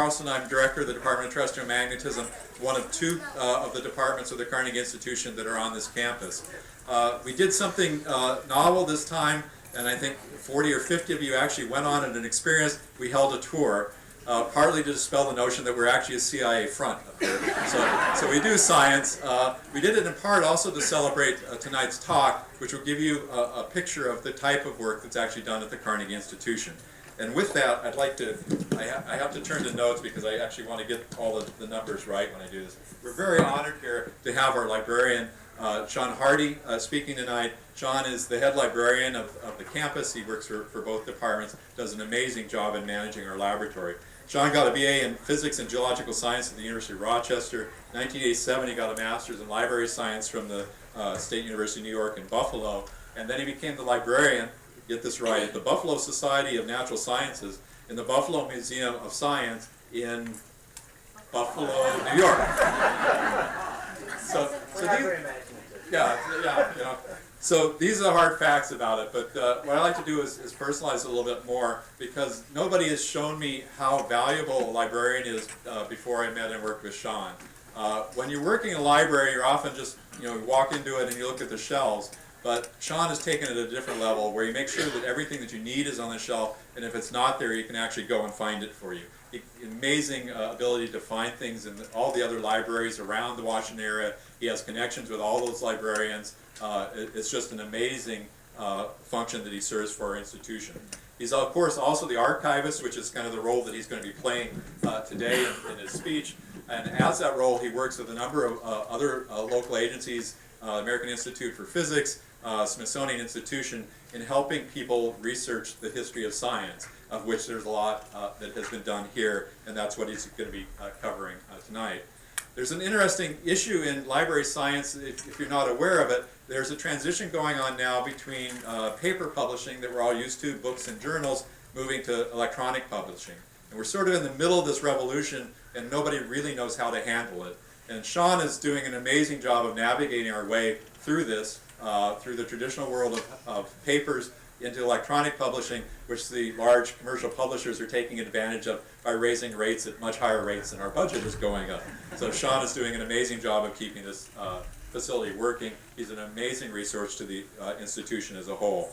Carlson. I'm director of the Department of Terrestrial Magnetism, one of two of the departments of the Carnegie Institution that are on this campus. We did something novel this time, and I think 40 or 50 of you actually went on an experience. We held a tour, partly to dispel the notion that we're actually a CIA front up here. So we do science. We did it in part also to celebrate tonight's talk, which will give you a picture of the type of work that's actually done at the Carnegie Institution. And with that, I'd like to, I have to turn to notes because I actually want to get all of the numbers right when I do this. We're very honored here to have our librarian, Shaun Hardy, speaking tonight. Shaun is the head librarian of the campus. He works for both departments, does an amazing job in managing our laboratory. Shaun got a BA in Physics and Geological Science at the University of Rochester. In 1987, he got a Master's in Library Science from the State University of New York in Buffalo. And then he became the librarian, get this right, at the Buffalo Society of Natural Sciences in the Buffalo Museum of Science in Buffalo, New York. So So these are the hard facts about it, but what I like to do is personalize it a little bit more, because nobody has shown me how valuable a librarian is before I met and worked with Shaun. When you're working in a library, you're often just, you walk into it and you look at the shelves, but Shaun has taken it at a different level where you make sure that everything that you need is on the shelf, and if it's not there, you can actually go and find it for you. Amazing ability to find things in all the other libraries around the Washington area. He has connections with all those librarians. It's just an amazing function that he serves for our institution. He's of course also the archivist, which is kind of the role that he's going to be playing today in his speech. And as that role, he works with a number of other local agencies, American Institute for Physics, Smithsonian Institution, in helping people research the history of science, of which there's a lot that has been done here, and that's what he's going to be covering tonight. There's an interesting issue in library science, if you're not aware of it. There's a transition going on now between paper publishing that we're all used to, books and journals, moving to electronic publishing. And we're sort of in the middle of this revolution, and nobody really knows how to handle it. And Shaun is doing an amazing job of navigating our way through this, through the traditional world of papers into electronic publishing, which the large commercial publishers are taking advantage of by raising rates at much higher rates than our budget is going up. So Shaun is doing an amazing job of keeping this facility working. He's an amazing resource to the institution as a whole.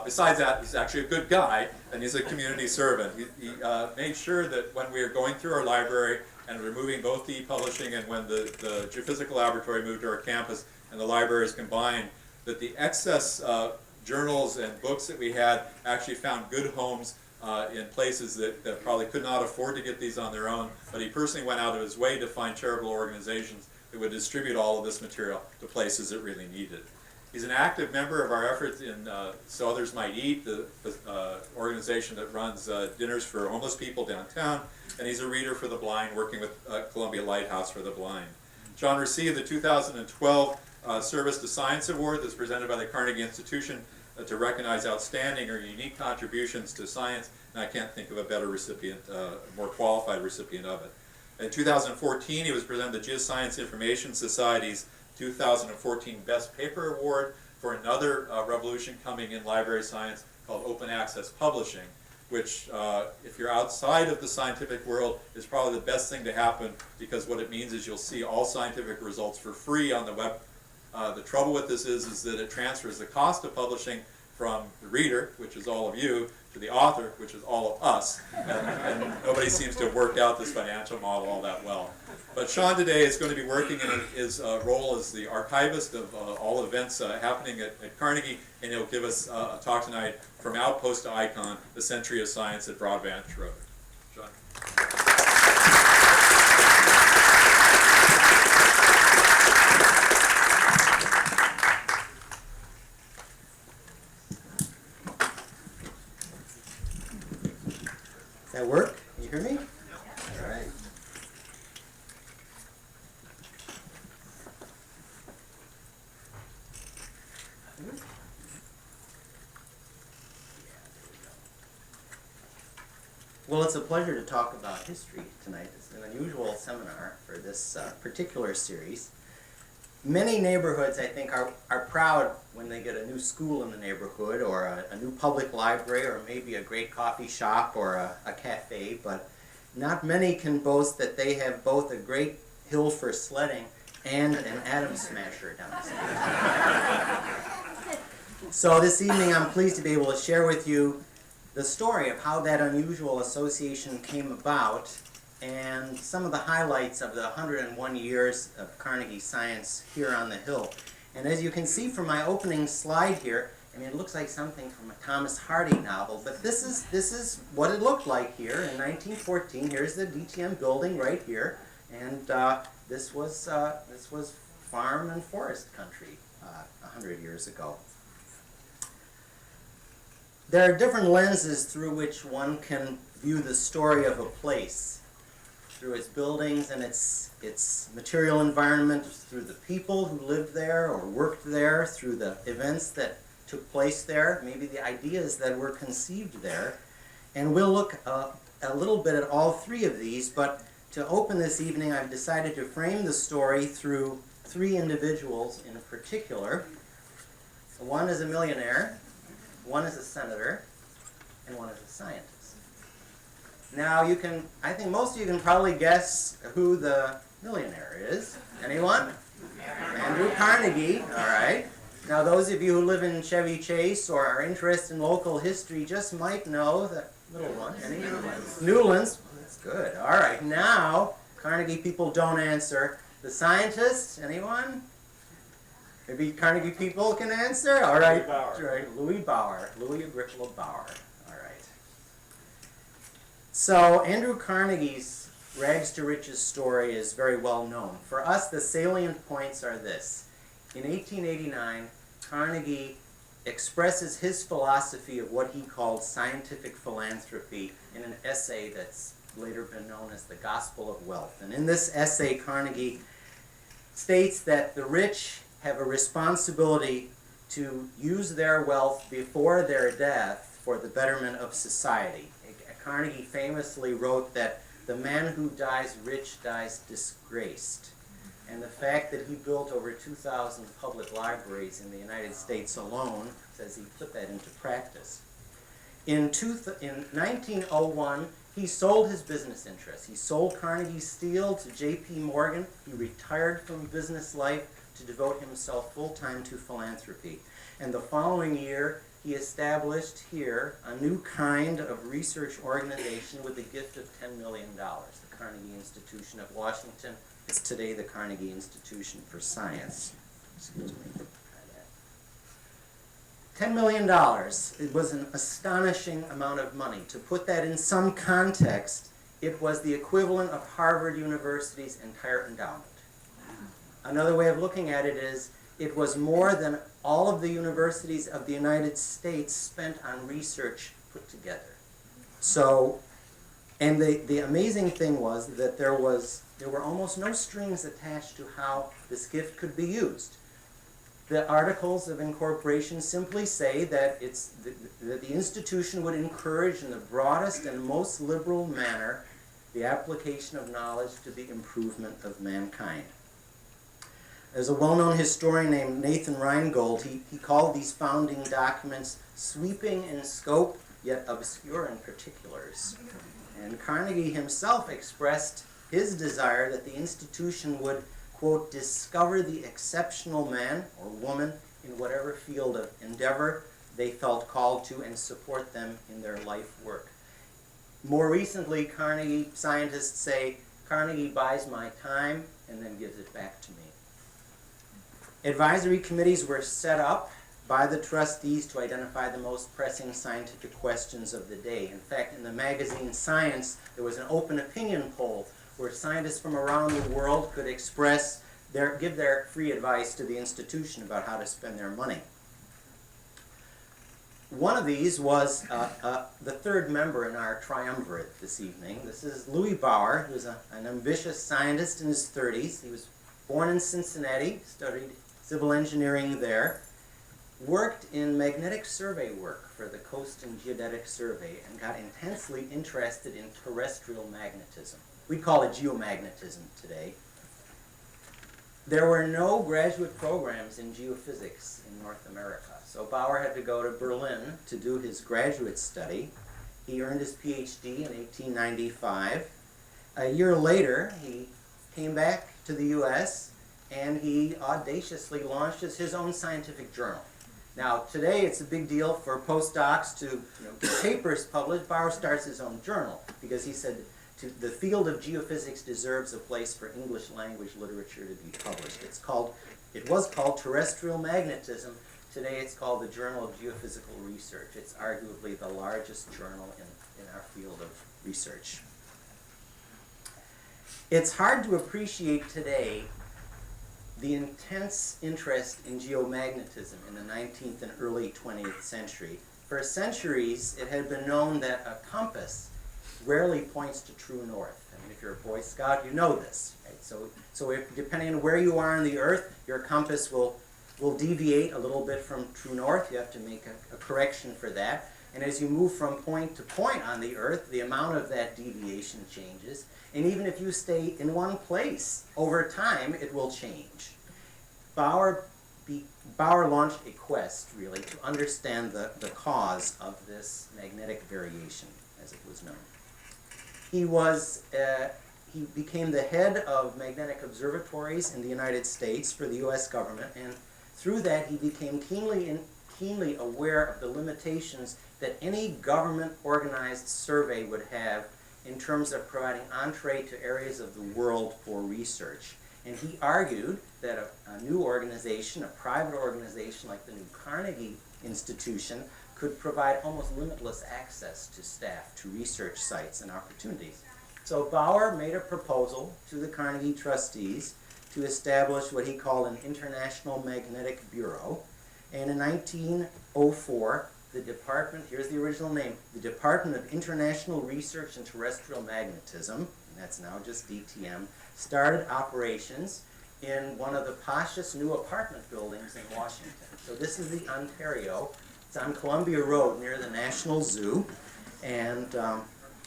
Besides that, he's actually a good guy, and he's a community servant. He made sure that when we were going through our library and removing both the e-publishing, and when the Geophysical Laboratory moved to our campus and the libraries combined, that the excess journals and books that we had actually found good homes in places that probably could not afford to get these on their own, but he personally went out of his way to find charitable organizations that would distribute all of this material to places that really need it. He's an active member of our efforts in So Others Might Eat, the organization that runs dinners for homeless people downtown, and he's a reader for the blind, working with Columbia Lighthouse for the blind. Shaun received the 2012 Service to Science Award that's presented by the Carnegie Institution to recognize outstanding or unique contributions to science, and I can't think of a better recipient, more qualified recipient of it. In 2014, he was presented the Geoscience Information Society's 2014 Best Paper Award for another revolution coming in library science called Open Access Publishing, which, if you're outside of the scientific world, is probably the best thing to happen, because what it means is you'll see all scientific results for free on the web. The trouble with this is that it transfers the cost of publishing from the reader, which is all of you, to the author, which is all of us. And nobody seems to have worked out this financial model all that well. But Shaun today is going to be working in his role as the archivist of all events happening at Carnegie, and he'll give us a talk tonight from Outpost to Icon, the Century of Science at Broadbent Road. Shaun. Does that work? Can you hear me? All right. Well, it's a pleasure to talk about history tonight. It's an unusual seminar for this particular series. Many neighborhoods, I think, are proud when they get a new school in the neighborhood, or a new public library, or maybe a great coffee shop or a cafe, but not many can boast that they have both a great hill for sledding and an atom smasher downstairs. So this evening I'm pleased to be able to share with you the story of how that unusual association came about and some of the highlights of the 101 years of Carnegie science here on the Hill. And as you can see from my opening slide here, I mean, it looks like something from a Thomas Hardy novel, but this is what it looked like here in 1914. Here's the DTM building right here, and this was farm and forest country 100 years ago. There are different lenses through which one can view the story of a place, through its buildings and its material environment, through the people who lived there or worked there, through the events that took place there, maybe the ideas that were conceived there. And we'll look a little bit at all three of these, but to open this evening I've decided to frame the story through three individuals in particular. One is a millionaire, one is a senator, and one is a scientist. Now I think most of you can probably guess who the millionaire is. Anyone? Andrew Carnegie, all right. Now those of you who live in Chevy Chase or are interested in local history just might know that little one. Any Newlands? Newlands. That's good. All right. Now, Carnegie people don't answer. The scientists, anyone? Maybe Carnegie people can answer? All right. Louis Bauer. Louis Agricola Bauer. All right. So Andrew Carnegie's rags to riches story is very well known. For us, the salient points are this. In 1889, Carnegie expresses his philosophy of what he called scientific philanthropy in an essay that's later been known as the Gospel of Wealth. And in this essay, Carnegie states that the rich have a responsibility to use their wealth before their death for the betterment of society. Carnegie famously wrote that the man who dies rich dies disgraced. And the fact that he built over 2,000 public libraries in the United States alone says he put that into practice. In 1901, he sold his business interests. He sold Carnegie Steel to J.P. Morgan. He retired from business life to devote himself full-time to philanthropy. And the following year, he established here a new kind of research organization with a gift of $10 million, the Carnegie Institution of Washington. It's today the Carnegie Institution for Science. Excuse me. $10 million. It was an astonishing amount of money. To put that in some context, it was the equivalent of Harvard University's entire endowment. Another way of looking at it is, it was more than all of the universities of the United States spent on research put together. So, and the amazing thing was that there were almost no strings attached to how this gift could be used. The articles of incorporation simply say that that the institution would encourage in the broadest and most liberal manner the application of knowledge to the improvement of mankind. There's a well-known historian named Nathan Reingold. He called these founding documents sweeping in scope, yet obscure in particulars. And Carnegie himself expressed his desire that the institution would, quote, discover the exceptional man or woman in whatever field of endeavor they felt called to and support them in their life work. More recently, Carnegie scientists say, Carnegie buys my time and then gives it back to me. Advisory committees were set up by the trustees to identify the most pressing scientific questions of the day. In fact, in the magazine Science, there was an open opinion poll where scientists from around the world could give their free advice to the institution about how to spend their money. One of these was the third member in our triumvirate this evening. This is Louis Bauer, who was an ambitious scientist in his 30s. He was born in Cincinnati, studied civil engineering there, worked in magnetic survey work for the Coast and Geodetic Survey, and got intensely interested in terrestrial magnetism. We call it geomagnetism today. There were no graduate programs in geophysics in North America, so Bauer had to go to Berlin to do his graduate study. He earned his PhD in 1895, A year later, he came back to the US and he audaciously launched his own scientific journal. Now, today it's a big deal for postdocs to get papers published. Bauer starts his own journal because he said the field of geophysics deserves a place for English language literature to be published. It was called Terrestrial Magnetism. Today it's called the Journal of Geophysical Research. It's arguably the largest journal in our field of research. It's hard to appreciate today the intense interest in geomagnetism in the 19th and early 20th century. For centuries, it had been known that a compass rarely points to true north. I mean, if you're a Boy Scout, you know this. Right? So if, depending on where you are on the Earth, your compass will deviate a little bit from true north. You have to make a correction for that. And as you move from point to point on the Earth, the amount of that deviation changes. And even if you stay in one place, over time, it will change. Bauer launched a quest, really, to understand the cause of this magnetic variation, as it was known. He became the head of magnetic observatories in the United States for the U.S. government, and through that he became keenly aware of the limitations that any government-organized survey would have in terms of providing entree to areas of the world for research. And he argued that a new organization, a private organization like the new Carnegie institution, could provide almost limitless access to staff, to research sites and opportunities. So Bauer made a proposal to the Carnegie trustees to establish what he called an International Magnetic Bureau. And in 1904, the department, here's the original name, the Department of International Research and Terrestrial Magnetism, and that's now just DTM, started operations in one of the poshest new apartment buildings in Washington. So this is the Ontario. It's on Columbia Road near the National Zoo, and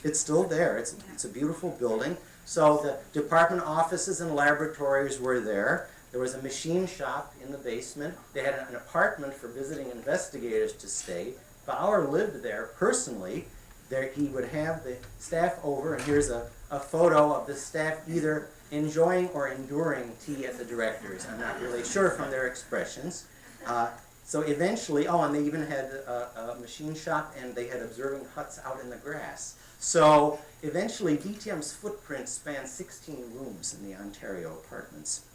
it's still there. It's a beautiful building. So the department offices and laboratories were there. There was a machine shop in the basement. They had an apartment for visiting investigators to stay. Bauer lived there personally. There he would have the staff over, and here's a photo of the staff either enjoying or enduring tea at the directors. I'm not really sure from their expressions. So eventually, and they even had a machine shop, and they had observing huts out in the grass. So eventually, DTM's footprint spanned 16 rooms in the Ontario apartments.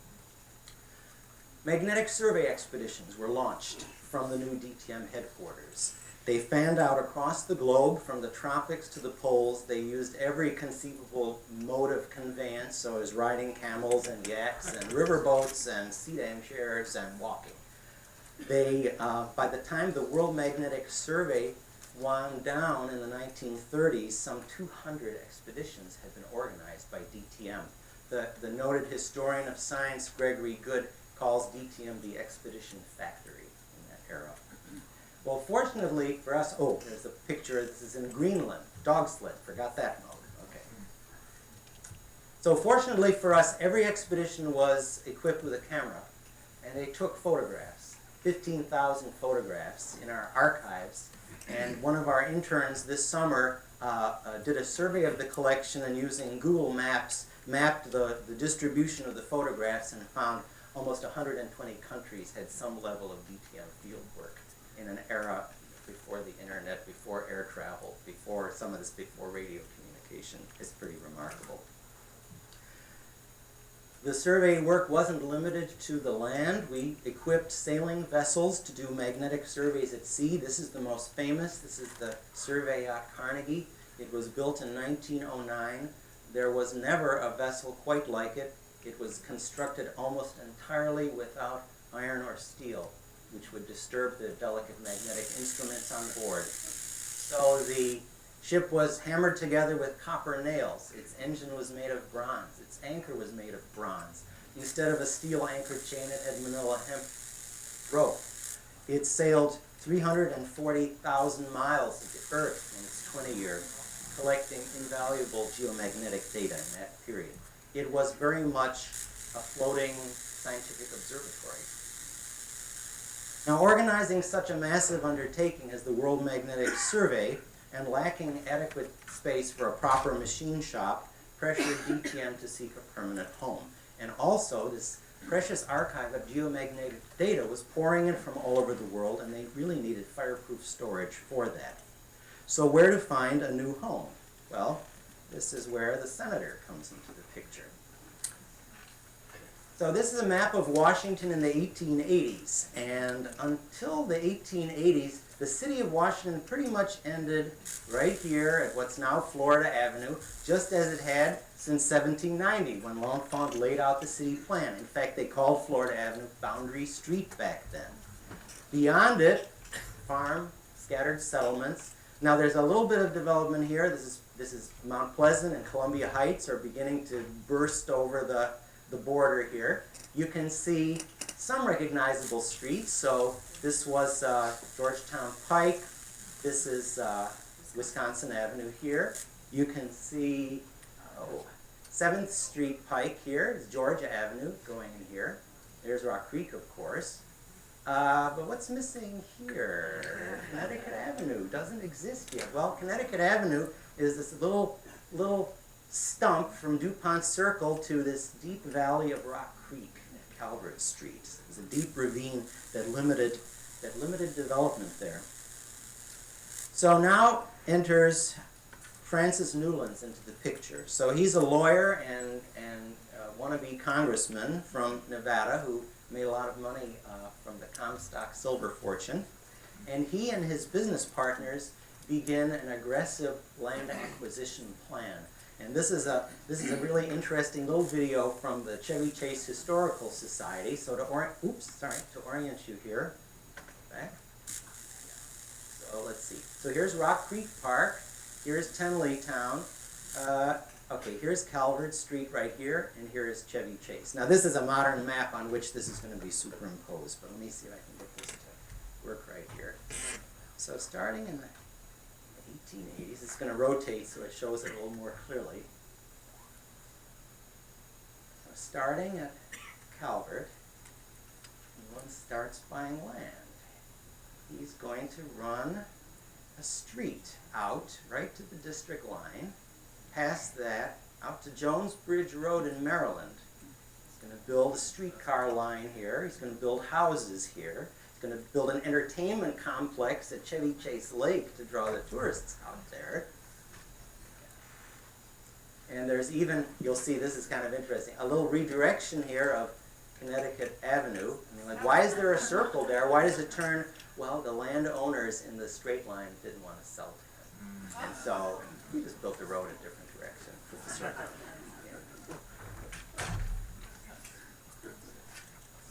Magnetic survey expeditions were launched from the new DTM headquarters. They fanned out across the globe, from the tropics to the poles. They used every conceivable mode of conveyance, so as riding camels and yaks and riverboats and sedan chairs and walking. They, by the time the World Magnetic Survey wound down in the 1930s, some 200 expeditions had been organized by DTM. The noted historian of science, Gregory Good, calls DTM the expedition factory in that era. Well, fortunately for us, there's a picture. This is in Greenland, dog sled, forgot that mode. Okay. So fortunately for us, every expedition was equipped with a camera, and they took photographs, 15,000 photographs in our archives. And one of our interns this summer did a survey of the collection, and using Google Maps, mapped the distribution of the photographs and found almost 120 countries had some level of DTM field work in an era before the internet, before air travel, before radio communication. It's pretty remarkable. The survey work wasn't limited to the land. We equipped sailing vessels to do magnetic surveys at sea. This is the most famous. This is the survey yacht Carnegie. It was built in 1909. There was never a vessel quite like it. It was constructed almost entirely without iron or steel, which would disturb the delicate magnetic instruments on board. So the ship was hammered together with copper nails. Its engine was made of bronze. Its anchor was made of bronze. Instead of a steel anchor chain, it had manila hemp rope. It sailed 340,000 miles of the Earth in its 20 years, collecting invaluable geomagnetic data in that period. It was very much a floating scientific observatory. Now, organizing such a massive undertaking as the World Magnetic Survey, and lacking adequate space for a proper machine shop, pressured DTM to seek a permanent home. And also, this precious archive of geomagnetic data was pouring in from all over the world, and they really needed fireproof storage for that. So where to find a new home? Well, this is where the senator comes into the picture. So this is a map of Washington in the 1880s, and until the 1880s, the city of Washington pretty much ended right here at what's now Florida Avenue, just as it had since 1790, when L'Enfant laid out the city plan. In fact, they called Florida Avenue Boundary Street back then. Beyond it, farm, scattered settlements. Now there's a little bit of development here. This is Mount Pleasant and Columbia Heights are beginning to burst over the border here. You can see some recognizable streets. So this was Georgetown Pike. This is Wisconsin Avenue here. You can see 7th Street Pike here. It's Georgia Avenue going in here. There's Rock Creek, of course. But what's missing here? Connecticut Avenue doesn't exist yet. Well, Connecticut Avenue is this little stump from DuPont Circle to this deep valley of Rock Creek at Calvert Street. It was a deep ravine that limited development there. So now enters Francis Newlands into the picture. So he's a lawyer and wannabe congressman from Nevada who made a lot of money from the Comstock silver fortune. And he and his business partners begin an aggressive land acquisition plan. And this is a really interesting little video from the Chevy Chase Historical Society. So to orient you here, back. So let's see. So here's Rock Creek Park. Here's Tenleytown. Okay, here's Calvert Street right here, and here is Chevy Chase. Now this is a modern map on which this is going to be superimposed, but let me see if I can get this to work right here. So starting in the 1880s, it's going to rotate so it shows it a little more clearly. So starting at Calvert, one starts buying land. He's going to run a street out right to the district line, past that, out to Jones Bridge Road in Maryland. He's going to build a streetcar line here. He's going to build houses here. He's going to build an entertainment complex at Chevy Chase Lake to draw the tourists out there. And there's even, you'll see this is kind of interesting, a little redirection here of Connecticut Avenue. I mean, like, why is there a circle there? Why does it turn? Well, the landowners in the straight line didn't want to sell to him. And so he just built the road in a different direction with the circle.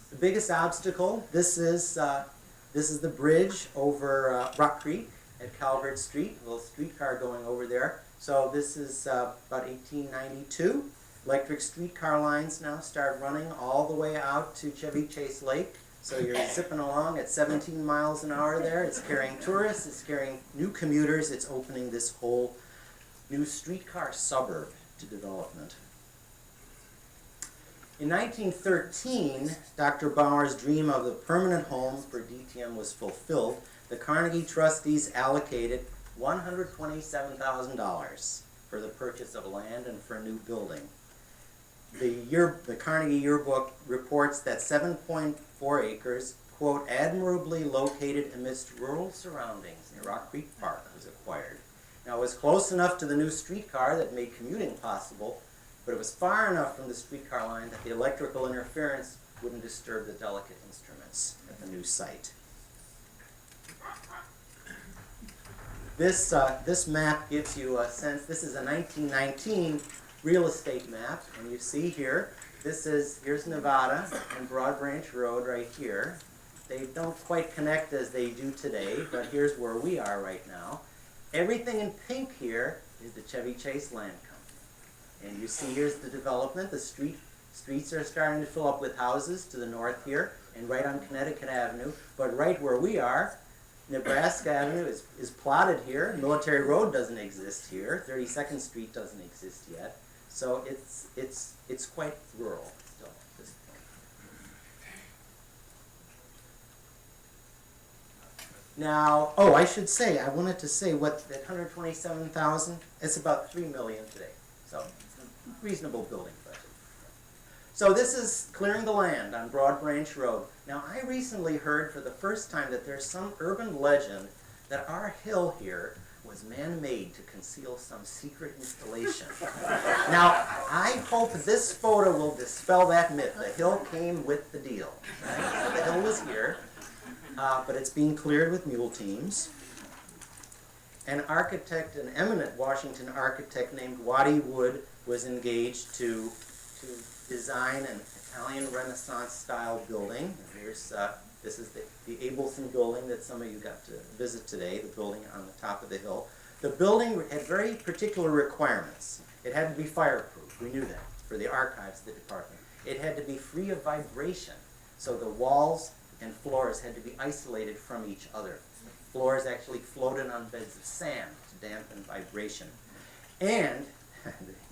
The biggest obstacle, this is the bridge over Rock Creek at Calvert Street, a little streetcar going over there. So this is about 1892. Electric streetcar lines now start running all the way out to Chevy Chase Lake. So you're zipping along at 17 miles an hour there. It's carrying tourists, it's carrying new commuters, it's opening this whole new streetcar suburb to development. In 1913, Dr. Bauer's dream of the permanent home for DTM was fulfilled. The Carnegie trustees allocated $127,000 for the purchase of land and for a new building. The Carnegie yearbook reports that 7.4 acres, quote, admirably located amidst rural surroundings near Rock Creek Park was acquired. Now it was close enough to the new streetcar that made commuting possible, but it was far enough from the streetcar line that the electrical interference wouldn't disturb the delicate instruments at the new site. This map gives you a sense. This is a 1919 real estate map, and you see here, here's Nevada and Broad Branch Road right here. They don't quite connect as they do today, but here's where we are right now. Everything in pink here is the Chevy Chase Land Company. And you see here's the development. The streets are starting to fill up with houses to the north here and right on Connecticut Avenue. But right where we are, Nebraska Avenue is plotted here. Military Road doesn't exist here. 32nd Street doesn't exist yet. So it's quite rural still at this point. Now, I should say, I wanted to say what that 127,000, it's about $3 million today. So reasonable building budget. So this is clearing the land on Broad Branch Road. Now I recently heard for the first time that there's some urban legend that our hill here was man-made to conceal some secret installation. Now, I hope this photo will dispel that myth. The hill came with the deal. Right? So the hill was here, but it's being cleared with mule teams. An architect, an eminent Washington architect named Waddy Wood was engaged to design an Italian Renaissance style building. And here's this is the Abelson building that some of you got to visit today, the building on the top of the hill. The building had very particular requirements. It had to be fireproof, we knew that, for the archives of the department. It had to be free of vibration, so the walls and floors had to be isolated from each other. The floors actually floated on beds of sand to dampen vibration. And,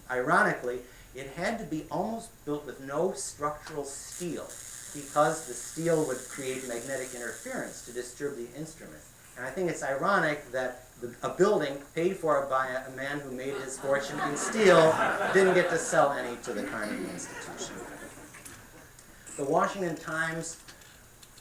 ironically, it had to be almost built with no structural steel, because the steel would create magnetic interference to disturb the instrument. And I think it's ironic that a building paid for by a man who made his fortune in steel didn't get to sell any to the Carnegie Institution. The Washington Times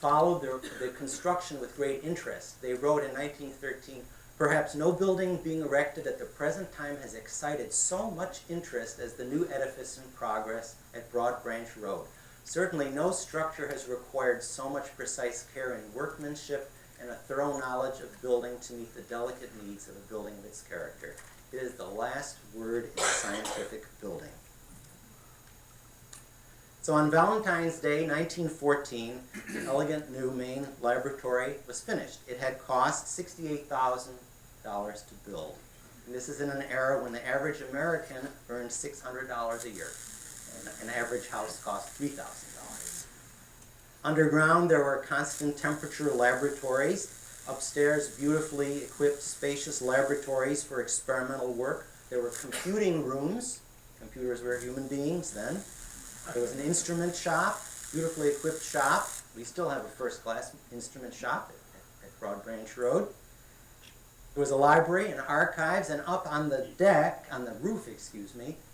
followed the construction with great interest. They wrote in 1913, "Perhaps no building being erected at the present time has excited so much interest as the new edifice in progress at Broad Branch Road. Certainly no structure has required so much precise care in workmanship and a thorough knowledge of building to meet the delicate needs of a building of its character. It is the last word in scientific building." So on Valentine's Day, 1914, the elegant new main laboratory was finished. It had cost $68,000 to build. And this is in an era when the average American earned $600 a year. And an average house cost $3,000. Underground, there were constant temperature laboratories. Upstairs, beautifully equipped, spacious laboratories for experimental work. There were computing rooms. Computers were human beings then. There was an instrument shop, beautifully equipped shop. We still have a first-class instrument shop at Broad Branch Road. There was a library and archives, and up on the deck, on the roof,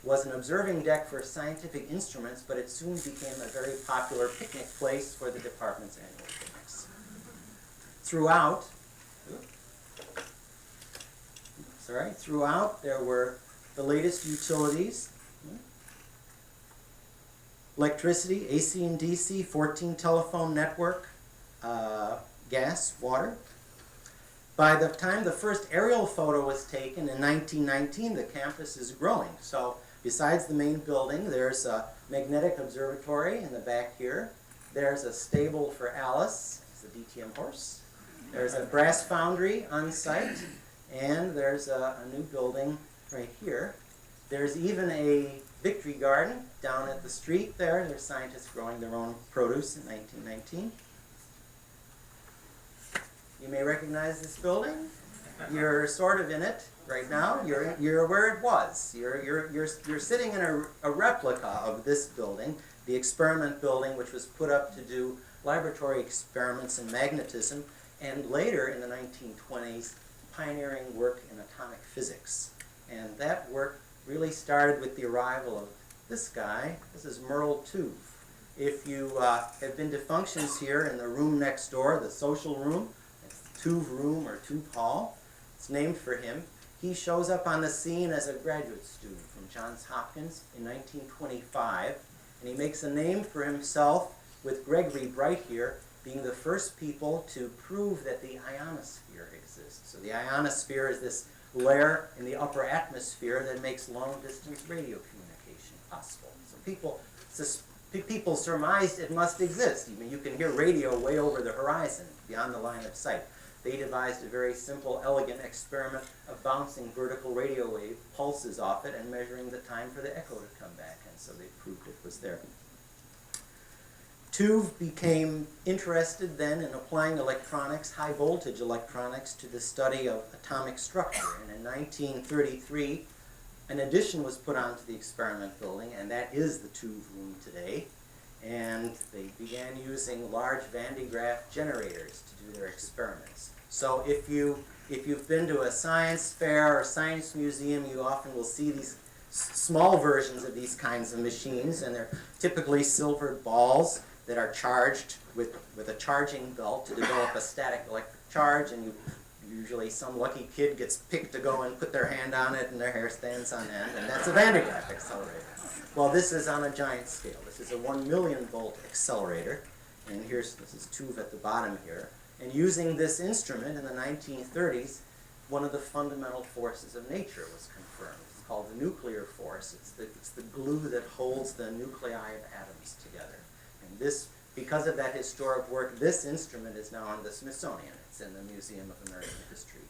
was an observing deck for scientific instruments, but it soon became a very popular picnic place for the department's annual picnics. Throughout, there were the latest utilities. Electricity, AC and DC, 14 telephone network, gas, water. By the time the first aerial photo was taken in 1919, the campus is growing. So besides the main building, there's a magnetic observatory in the back here. There's a stable for Alice, it's a DTM horse. There's a brass foundry on site, and there's a new building right here. There's even a Victory Garden down at the street there. There's scientists growing their own produce in 1919. You may recognize this building. You're sort of in it right now. You're where it was. You're sitting in a replica of this building, the experiment building, which was put up to do laboratory experiments in magnetism, and later in the 1920s, pioneering work in atomic physics. And that work really started with the arrival of this guy. This is Merle Tuve. If you have been to functions here in the room next door, the social room, it's the Tuve room or Tuve Hall. It's named for him. He shows up on the scene as a graduate student from Johns Hopkins in 1925, and he makes a name for himself with Gregory Bright here being the first people to prove that the ionosphere exists. So the ionosphere is this layer in the upper atmosphere that makes long-distance radio communication possible. So people surmised it must exist. I mean, you can hear radio way over the horizon, beyond the line of sight. They devised a very simple, elegant experiment of bouncing vertical radio wave pulses off it and measuring the time for the echo to come back, and so they proved it was there. Tuve became interested then in applying electronics, high voltage electronics, to the study of atomic structure. And in 1933, an addition was put onto the experiment building, and that is the Tuve room today. And they began using large Van de Graaff generators to do their experiments. So if you've been to a science fair or science museum, you often will see these small versions of these kinds of machines, and they're typically silvered balls that are charged with a charging belt to develop a static electric charge, and usually some lucky kid gets picked to go and put their hand on it and their hair stands on end, and that's a Van de Graaff accelerator. Well, this is on a giant scale. This is a 1 million volt accelerator, and this is TÜV at the bottom here. And using this instrument in the 1930s, one of the fundamental forces of nature was confirmed. It's called the nuclear force. It's the glue that holds the nuclei of atoms together. And this, because of that historic work, this instrument is now in the Smithsonian. It's in the Museum of American History.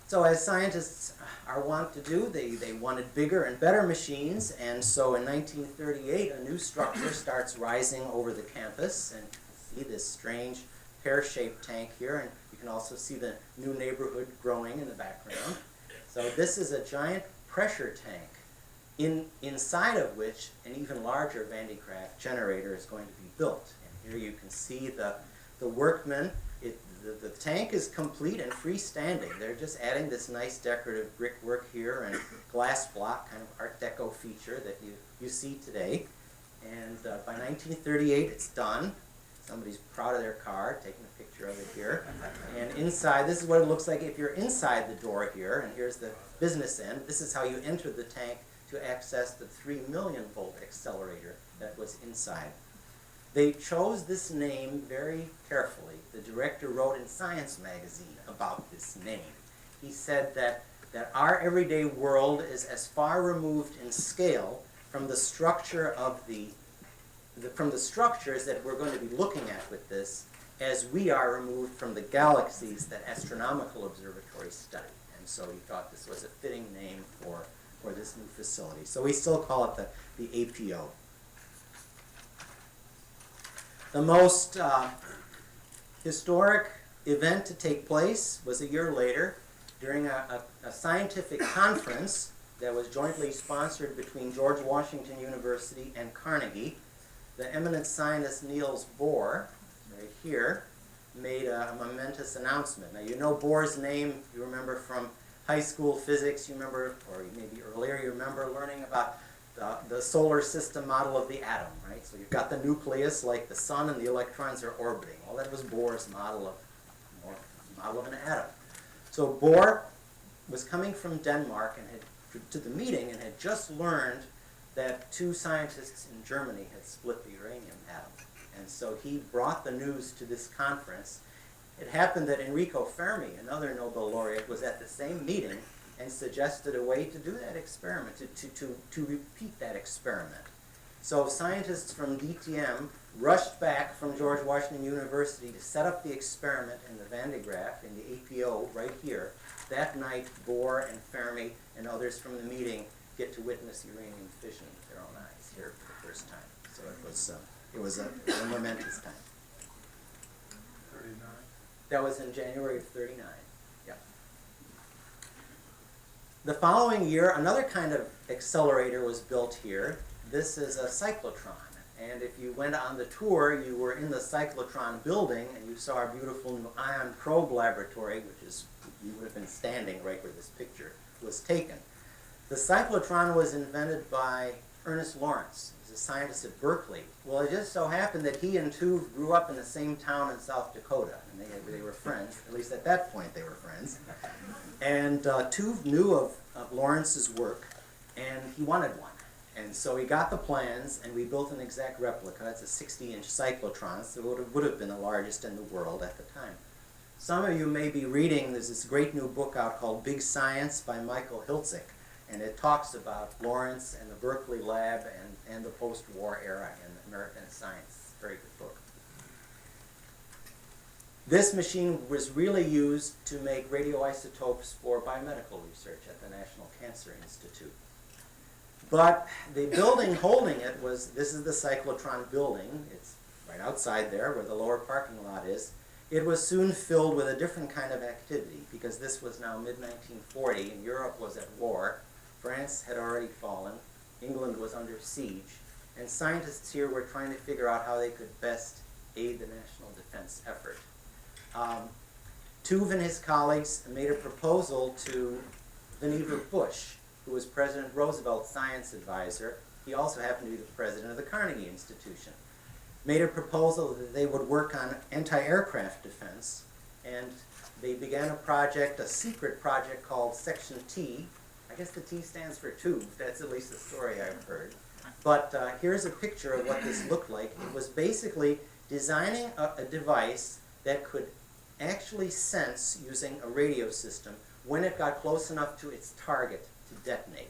So as scientists are wont to do, they wanted bigger and better machines, and so in 1938 a new structure starts rising over the campus, and you see this strange pear-shaped tank here, and you can also see the new neighborhood growing in the background. So this is a giant pressure tank, inside of which an even larger Van de Graaff generator is going to be built. And here you can see the workmen. The tank is complete and freestanding. They're just adding this nice decorative brickwork here and glass block kind of Art Deco feature that you see today. And by 1938 it's done. Somebody's proud of their car, taking a picture of it here. And inside, this is what it looks like if you're inside the door here, and here's the business end. This is how you enter the tank to access the 3 million volt accelerator that was inside. They chose this name very carefully. The director wrote in Science magazine about this name. He said that our everyday world is as far removed in scale from the structure of from the structures that we're going to be looking at with this as we are removed from the galaxies that astronomical observatories study. And so he thought this was a fitting name for this new facility. So we still call it the APO. The most historic event to take place was a year later during a scientific conference that was jointly sponsored between George Washington University and Carnegie. The eminent scientist Niels Bohr, right here, made a momentous announcement. Now you know Bohr's name, you remember from high school physics, you remember, or maybe earlier, you remember learning about the solar system model of the atom, right? So you've got the nucleus like the sun and the electrons are orbiting. Well, that was Bohr's model of an atom. So Bohr was coming from Denmark and to the meeting and had just learned that 2 scientists in Germany had split the uranium atom. And so he brought the news to this conference. It happened that Enrico Fermi, another Nobel laureate, was at the same meeting and suggested a way to do that experiment, to repeat that experiment. So scientists from DTM rushed back from George Washington University to set up the experiment in the Van de Graaff, in the APO, right here. That night, Bohr and Fermi and others from the meeting get to witness uranium fission with their own eyes here for the first time. So it was a momentous time. 39. That was in January of '39. Yeah. The following year, another kind of accelerator was built here. This is a cyclotron. And if you went on the tour, you were in the Cyclotron Building, and you saw our beautiful new ion probe laboratory, which is, you would have been standing right where this picture was taken. The cyclotron was invented by Ernest Lawrence. He was a scientist at Berkeley. Well, it just so happened that he and TÜV grew up in the same town in South Dakota, and they were friends. At least at that point they were friends. And TÜV knew of Lawrence's work, and he wanted one. And so he got the plans, and we built an exact replica. It's a 60-inch cyclotron, so it would have been the largest in the world at the time. Some of you may be reading, there's this great new book out called Big Science by Michael Hiltzik, and it talks about Lawrence and the Berkeley Lab and the post-war era in American science. Very good book. This machine was really used to make radioisotopes for biomedical research at the National Cancer Institute. But the building holding it this is the Cyclotron Building. It's right outside there where the lower parking lot is. It was soon filled with a different kind of activity because this was now mid-1940 and Europe was at war. France had already fallen. England was under siege. And scientists here were trying to figure out how they could best aid the national defense effort. TÜV and his colleagues made a proposal to Vannevar Bush, who was President Roosevelt's science advisor. He also happened to be the president of the Carnegie Institution. Made a proposal that they would work on anti-aircraft defense, and they began a project, a secret project called Section T. I guess the T stands for tube. That's at least the story I've heard. But here's a picture of what this looked like. It was basically designing a device that could actually sense, using a radio system, when it got close enough to its target to detonate.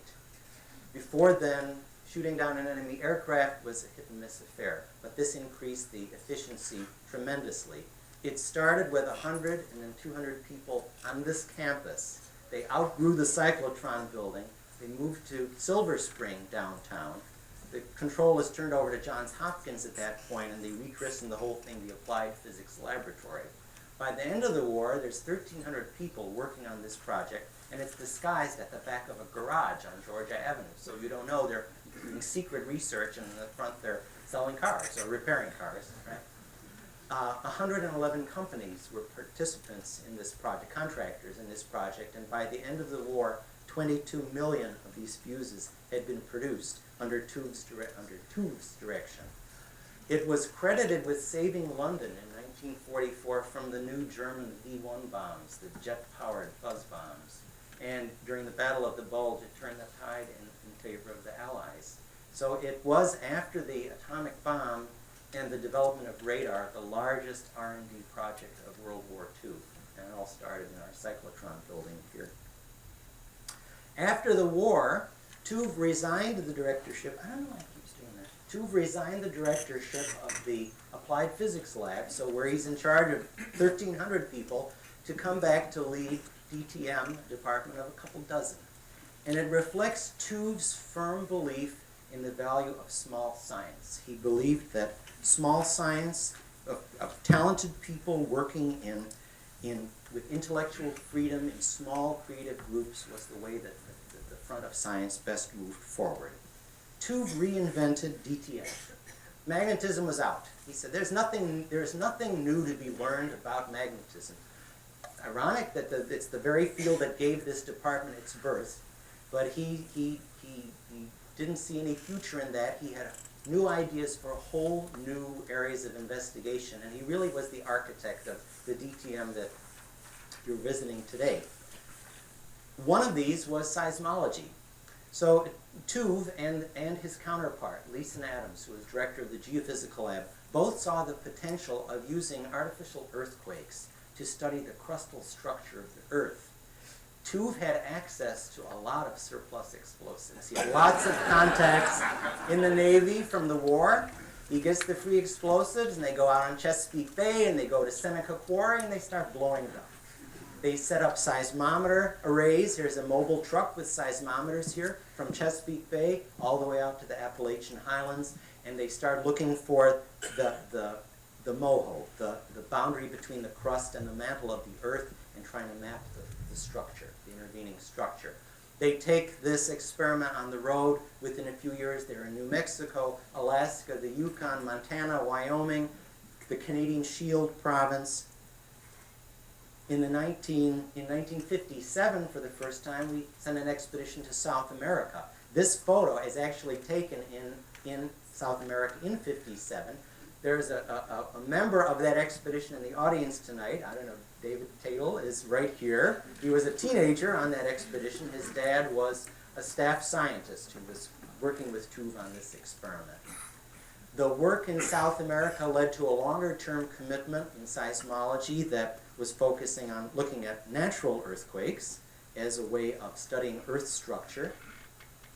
Before then, shooting down an enemy aircraft was a hit-and-miss affair, but this increased the efficiency tremendously. It started with 100 and then 200 people on this campus. They outgrew the Cyclotron Building. They moved to Silver Spring downtown. The control was turned over to Johns Hopkins at that point, and they rechristened the whole thing the Applied Physics Laboratory. By the end of the war, there's 1,300 people working on this project, and it's disguised at the back of a garage on Georgia Avenue. So you don't know they're doing secret research, and in the front they're selling cars or repairing cars, right? 111 companies were participants in this project, contractors in this project, and by the end of the war, 22 million of these fuses had been produced under Tuve's direction. It was credited with saving London in 1944 from the new German V-1 bombs, the jet-powered buzz bombs. And during the Battle of the Bulge, it turned the tide in favor of the Allies. So it was, after the atomic bomb and the development of radar, the largest R&D project of World War II. And it all started in our Cyclotron building here. After the war, Tuve resigned the directorship. I don't know why he keeps doing that. Tuve resigned the directorship of the Applied Physics Lab, so where he's in charge of 1,300 people, to come back to lead DTM, a department of a couple dozen. And it reflects Tuve's firm belief in the value of small science. He believed that small science, of talented people working with intellectual freedom in small creative groups, was the way that the front of science best moved forward. Tuve reinvented DTM. Magnetism was out. He said, there's nothing new to be learned about magnetism. Ironic that it's the very field that gave this department its birth, but he didn't see any future in that. He had new ideas for whole new areas of investigation, and he really was the architect of the DTM that you're visiting today. One of these was seismology. So Tuve and his counterpart, Leeson Adams, who was director of the Geophysical Lab, both saw the potential of using artificial earthquakes to study the crustal structure of the Earth. Tuve had access to a lot of surplus explosives. He had lots of contacts in the Navy from the war. He gets the free explosives, and they go out on Chesapeake Bay, and they go to Seneca Quarry, and they start blowing it up. They set up seismometer arrays. Here's a mobile truck with seismometers here from Chesapeake Bay all the way out to the Appalachian Highlands, and they start looking for the moho, the boundary between the crust and the mantle of the Earth, and trying to map the structure, the intervening structure. They take this experiment on the road. Within a few years, they're in New Mexico, Alaska, the Yukon, Montana, Wyoming, the Canadian Shield Province. In 1957, for the first time, we sent an expedition to South America. This photo is actually taken in South America in '57. There's a member of that expedition in the audience tonight. I don't know, David Tatel is right here. He was a teenager on that expedition. His dad was a staff scientist who was working with Tuve on this experiment. The work in South America led to a longer-term commitment in seismology that was focusing on looking at natural earthquakes as a way of studying Earth structure.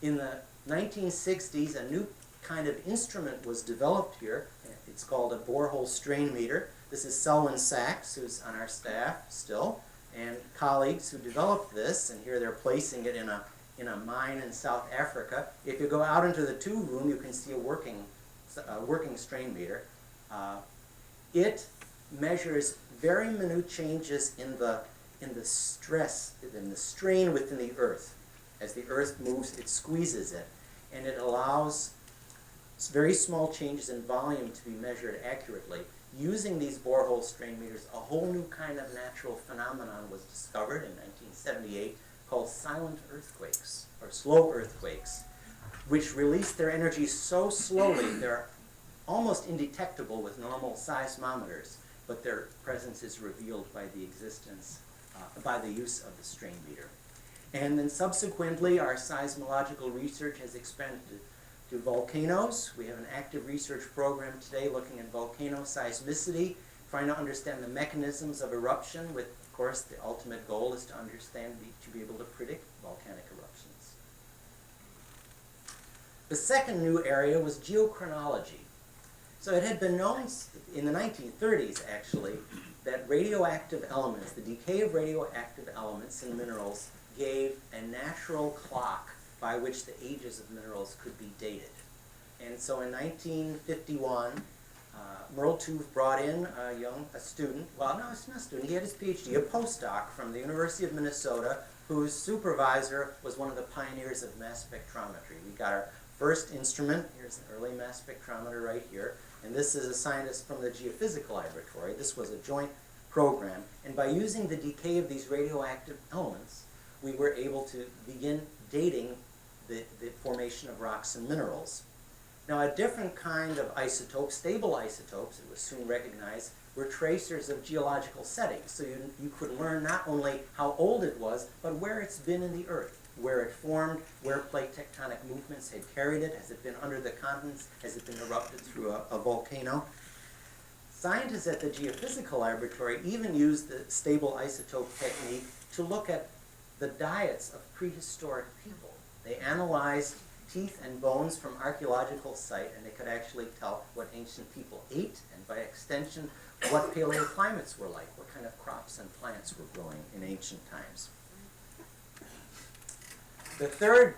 In the 1960s, a new kind of instrument was developed here. It's called a borehole strain meter. This is Selwyn Sachs, who's on our staff still, and colleagues who developed this, and here they're placing it in a mine in South Africa. If you go out into the tube room, you can see a working strain meter. It measures very minute changes in the stress, in the strain within the Earth. As the Earth moves, it squeezes it, and it allows very small changes in volume to be measured accurately. Using these borehole strain meters, a whole new kind of natural phenomenon was discovered in 1978 called silent earthquakes, or slow earthquakes, which release their energy so slowly they're almost indetectable with normal seismometers, but their presence is revealed by the existence, by the use of the strain meter. And then subsequently, our seismological research has expanded to volcanoes. We have an active research program today looking at volcano seismicity, trying to understand the mechanisms of eruption with, of course, the ultimate goal is to understand, to be able to predict volcanic eruptions. The second new area was geochronology. So it had been known in the 1930s, actually, that radioactive elements, the decay of radioactive elements in minerals, gave a natural clock by which the ages of minerals could be dated. And so in 1951, Merle Tooth brought in a student, well, no, it's not a student, he had his PhD, a postdoc from the University of Minnesota, whose supervisor was one of the pioneers of mass spectrometry. We got our first instrument, here's an early mass spectrometer right here, and this is a scientist from the Geophysical Laboratory. This was a joint program, and by using the decay of these radioactive elements, we were able to begin dating the formation of rocks and minerals. Now, a different kind of isotope, stable isotopes, it was soon recognized, were tracers of geological settings. So you could learn not only how old it was, but where it's been in the earth, where it formed, where plate tectonic movements had carried it. Has it been under the continents? Has it been erupted through a volcano? Scientists at the Geophysical Laboratory even used the stable isotope technique to look at the diets of prehistoric people. They analyzed teeth and bones from archaeological site, and they could actually tell what ancient people ate, and by extension, what paleoclimates were like, what kind of crops and plants were growing in ancient times. The third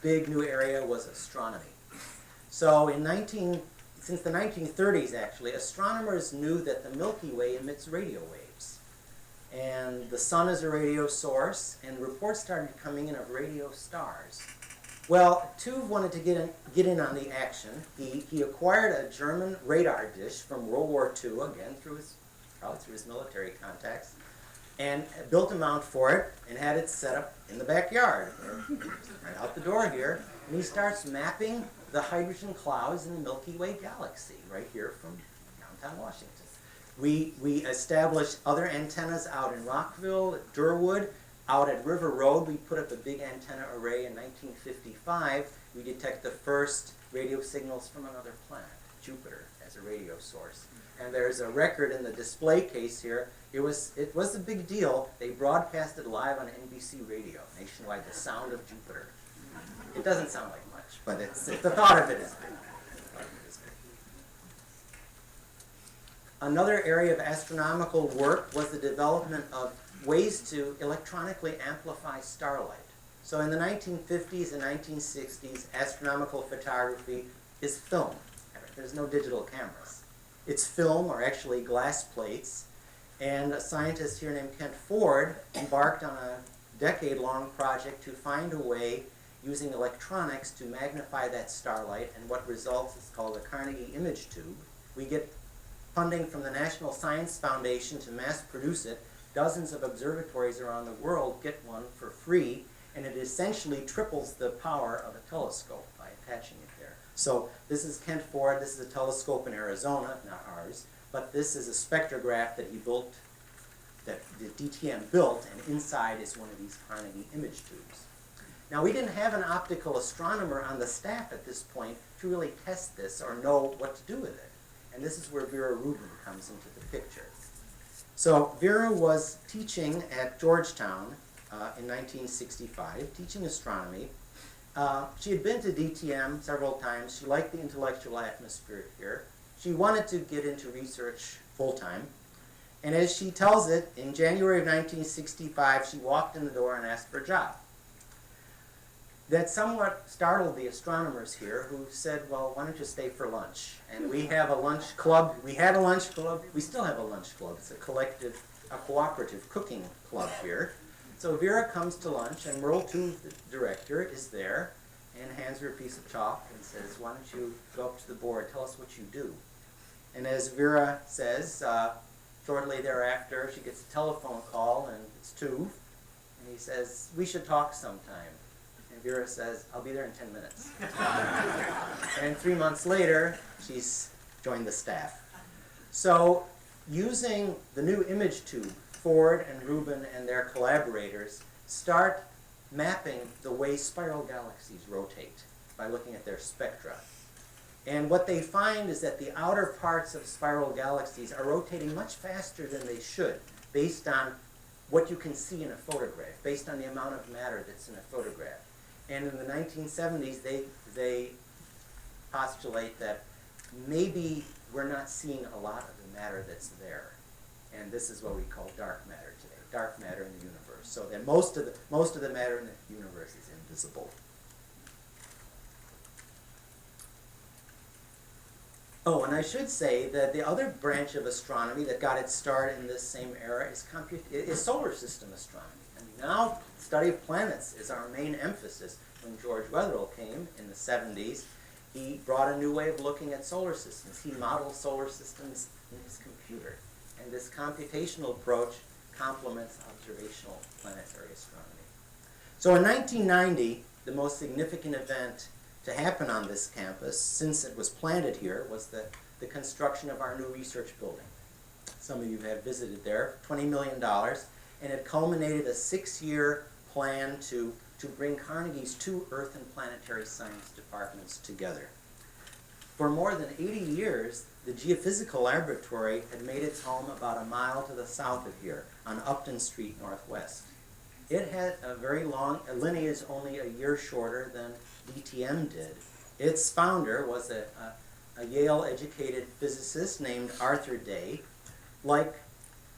big new area was astronomy. So since the 1930s, actually, astronomers knew that the Milky Way emits radio waves. And the sun is a radio source, and reports started coming in of radio stars. Well, Tuve wanted to get in on the action. He acquired a German radar dish from World War II, again probably through his military contacts, and built a mount for it and had it set up in the backyard, right out the door here. And he starts mapping the hydrogen clouds in the Milky Way galaxy right here from downtown Washington. We established other antennas out in Rockville, at Durwood. Out at River Road, we put up a big antenna array in 1955. We detect the first radio signals from another planet, Jupiter, as a radio source. And there's a record in the display case here. It was a big deal. They broadcasted live on NBC radio nationwide, the sound of Jupiter. It doesn't sound like much, but the thought of it is big. Another area of astronomical work was the development of ways to electronically amplify starlight. So in the 1950s and 1960s, astronomical photography is film. There's no digital cameras. It's film, or actually glass plates, and a scientist here named Kent Ford embarked on a decade-long project to find a way, using electronics, to magnify that starlight, and what results is called a Carnegie image tube. We get funding from the National Science Foundation to mass produce it. Dozens of observatories around the world get one for free, and it essentially triples the power of a telescope by attaching it there. So this is Kent Ford. This is a telescope in Arizona, not ours, but this is a spectrograph that he built, that the DTM built, and inside is one of these Carnegie image tubes. Now, we didn't have an optical astronomer on the staff at this point to really test this or know what to do with it. And this is where Vera Rubin comes into the picture. So Vera was teaching at Georgetown in 1965, teaching astronomy. She had been to DTM several times. She liked the intellectual atmosphere here. She wanted to get into research full-time. And as she tells it, in January of 1965, she walked in the door and asked for a job. That somewhat startled the astronomers here, who said, well, why don't you stay for lunch? And we have a lunch club. We had a lunch club. We still have a lunch club. It's a cooperative cooking club here. So Vera comes to lunch, and Merle Tooth, the director, is there and hands her a piece of chalk and says, why don't you go up to the board, tell us what you do. And as Vera says, shortly thereafter, she gets a telephone call, and it's Tooth. And he says, we should talk sometime. And Vera says, I'll be there in 10 minutes. And 3 months later, she's joined the staff. So using the new image tube, Ford and Rubin and their collaborators start mapping the way spiral galaxies rotate by looking at their spectra. And what they find is that the outer parts of spiral galaxies are rotating much faster than they should, based on what you can see in a photograph, based on the amount of matter that's in a photograph. And in the 1970s, they postulate that maybe we're not seeing a lot of the matter that's there. And this is what we call dark matter today, dark matter in the universe. So that most of the matter in the universe is invisible. Oh, and I should say that the other branch of astronomy that got its start in this same era is solar system astronomy. I mean, now study of planets is our main emphasis. When George Wetherill came in the 70s, he brought a new way of looking at solar systems. He modeled solar systems in his computer. And this computational approach complements observational planetary astronomy. So in 1990, the most significant event to happen on this campus, since it was planted here, was the construction of our new research building. Some of you have visited there, $20 million, and it culminated a 6-year plan to bring Carnegie's 2 Earth and planetary science departments together. For more than 80 years, the Geophysical Laboratory had made its home about a mile to the south of here, on Upton Street Northwest. It had a very long lineage, only a year shorter than DTM did. Its founder was a Yale-educated physicist named Arthur Day. Like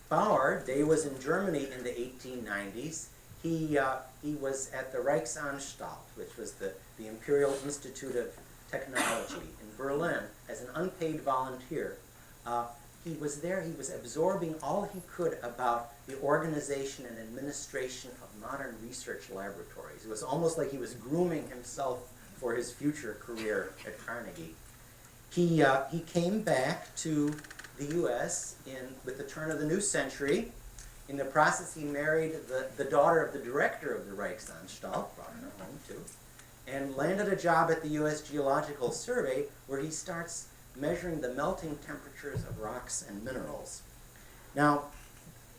Bauer, Day was in Germany in the 1890s. He was at the Reichsanstalt, which was the Imperial Institute of Technology in Berlin, as an unpaid volunteer. He was there, he was absorbing all he could about the organization and administration of modern research laboratories. It was almost like he was grooming himself for his future career at Carnegie. He came back to the U.S. with the turn of the new century. In the process, he married the daughter of the director of the Reichsanstalt, brought her home too, and landed a job at the U.S. Geological Survey, where he starts measuring the melting temperatures of rocks and minerals. Now,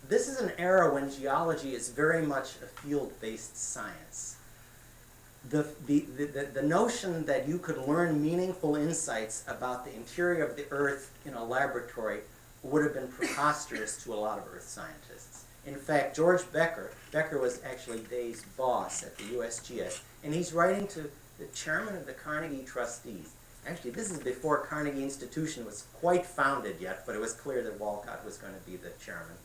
this is an era when geology is very much a field-based science. The notion that you could learn meaningful insights about the interior of the Earth in a laboratory would have been preposterous to a lot of Earth scientists. In fact, George Becker was actually Day's boss at the USGS, and he's writing to the chairman of the Carnegie trustees. Actually, this is before Carnegie Institution was quite founded yet, but it was clear that Walcott was going to be the chairman.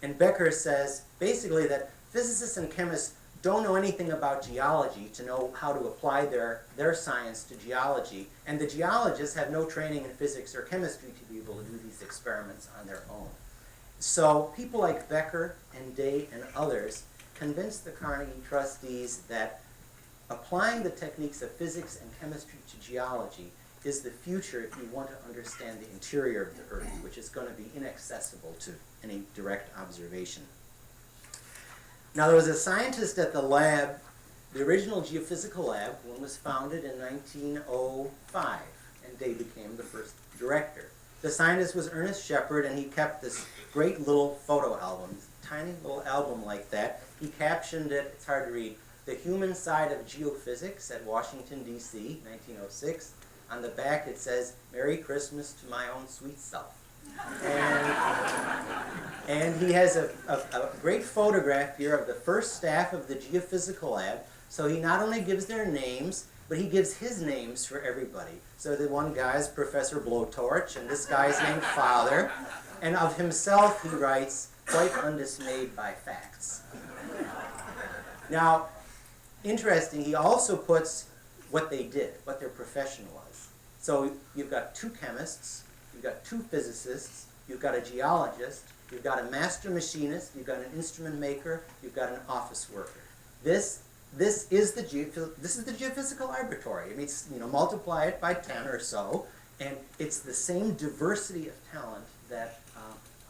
And Becker says basically that physicists and chemists don't know anything about geology to know how to apply their science to geology, and the geologists have no training in physics or chemistry to be able to do these experiments on their own. So people like Becker and Day and others convinced the Carnegie trustees that applying the techniques of physics and chemistry to geology is the future if you want to understand the interior of the Earth, which is going to be inaccessible to any direct observation. Now, there was a scientist at the lab, the original Geophysical Lab, one was founded in 1905, and Day became the first director. The scientist was Ernest Shepard, and he kept this great little photo album, tiny little album like that. He captioned it, it's hard to read, The Human Side of Geophysics at Washington, D.C., 1906. On the back it says, Merry Christmas to my own sweet self. And he has a great photograph here of the first staff of the Geophysical Lab. So he not only gives their names, but he gives his names for everybody. So the one guy is Professor Blowtorch, and this guy's named Father. And of himself he writes, quite undismayed by facts. Now, interesting, he also puts what they did, what their profession was. So you've got 2 chemists, you've got 2 physicists, you've got a geologist, you've got a master machinist, you've got an instrument maker, you've got an office worker. This is the Geophysical Laboratory. I mean, multiply it by 10 or so, and it's the same diversity of talent that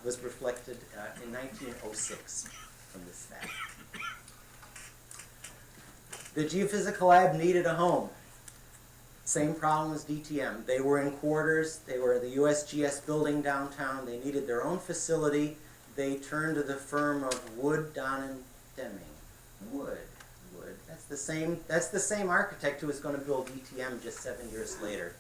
was reflected in 1906 from this fact. The Geophysical Lab needed a home. Same problem as DTM. They were in quarters. They were the USGS building downtown. They needed their own facility. They turned to the firm of Wood, Don, and Deming. Wood. That's the same architect who was going to build DTM just 7 years later.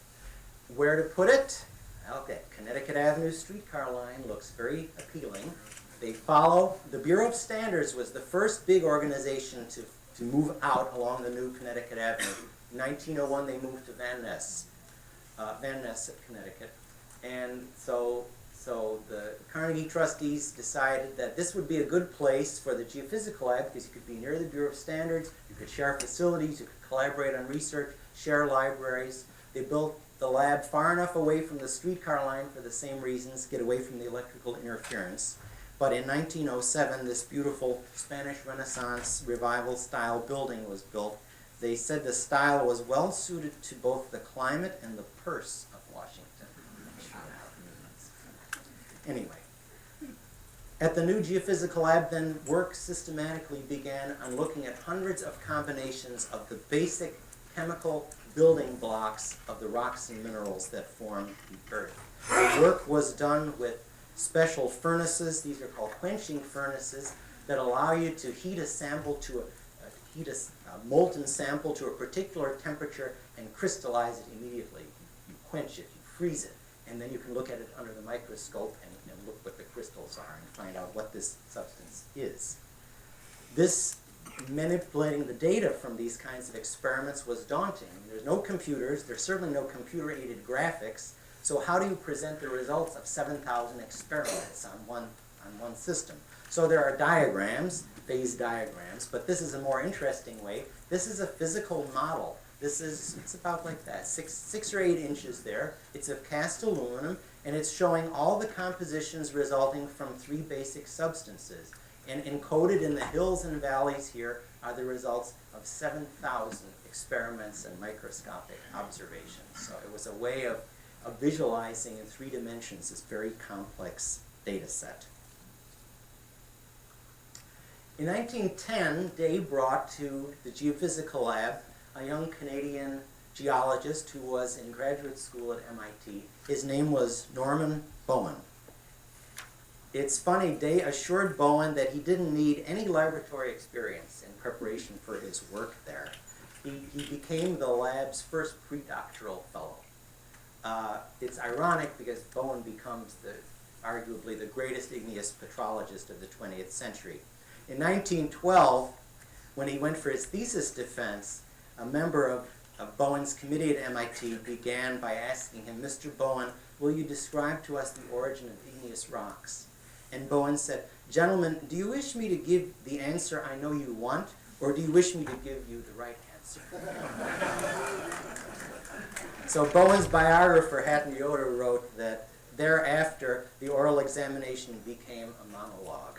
Where to put it? Well, that Connecticut Avenue streetcar line looks very appealing. They follow, the Bureau of Standards was the first big organization to move out along the new Connecticut Avenue. In 1901, they moved to Van Ness at Connecticut. And so the Carnegie trustees decided that this would be a good place for the Geophysical Lab because you could be near the Bureau of Standards, you could share facilities, you could collaborate on research, share libraries. They built the lab far enough away from the streetcar line for the same reasons, get away from the electrical interference. But in 1907, this beautiful Spanish Renaissance revival style building was built. They said the style was well suited to both the climate and the purse of Washington. Anyway, at the new Geophysical Lab, then, work systematically began on looking at hundreds of combinations of the basic chemical building blocks of the rocks and minerals that form the Earth. The work was done with special furnaces. These are called quenching furnaces that allow you to heat a sample to a molten sample to a particular temperature and crystallize it immediately. You quench it, you freeze it, and then you can look at it under the microscope and look what the crystals are and find out what this substance is. This manipulating the data from these kinds of experiments was daunting. There's no computers, there's certainly no computer-aided graphics, so how do you present the results of 7,000 experiments on one system? So there are diagrams, phase diagrams, but this is a more interesting way. This is a physical model. It's about like that, six or 8 inches there. It's of cast aluminum, and it's showing all the compositions resulting from 3 basic substances. And encoded in the hills and valleys here are the results of 7,000 experiments and microscopic observations. So it was a way of visualizing in 3 dimensions this very complex data set. In 1910, Day brought to the Geophysical Lab a young Canadian geologist who was in graduate school at MIT. His name was Norman Bowen. It's funny, Day assured Bowen that he didn't need any laboratory experience in preparation for his work there. He became the lab's first pre-doctoral fellow. It's ironic because Bowen becomes arguably the greatest igneous petrologist of the 20th century. In 1912, when he went for his thesis defense, a member of Bowen's committee at MIT began by asking him, "Mr. Bowen, will you describe to us the origin of igneous rocks?" And Bowen said, "Gentlemen, do you wish me to give the answer I know you want, or do you wish me to give you the right answer?" So Bowen's biographer, Hatton Yoder, wrote that thereafter the oral examination became a monologue.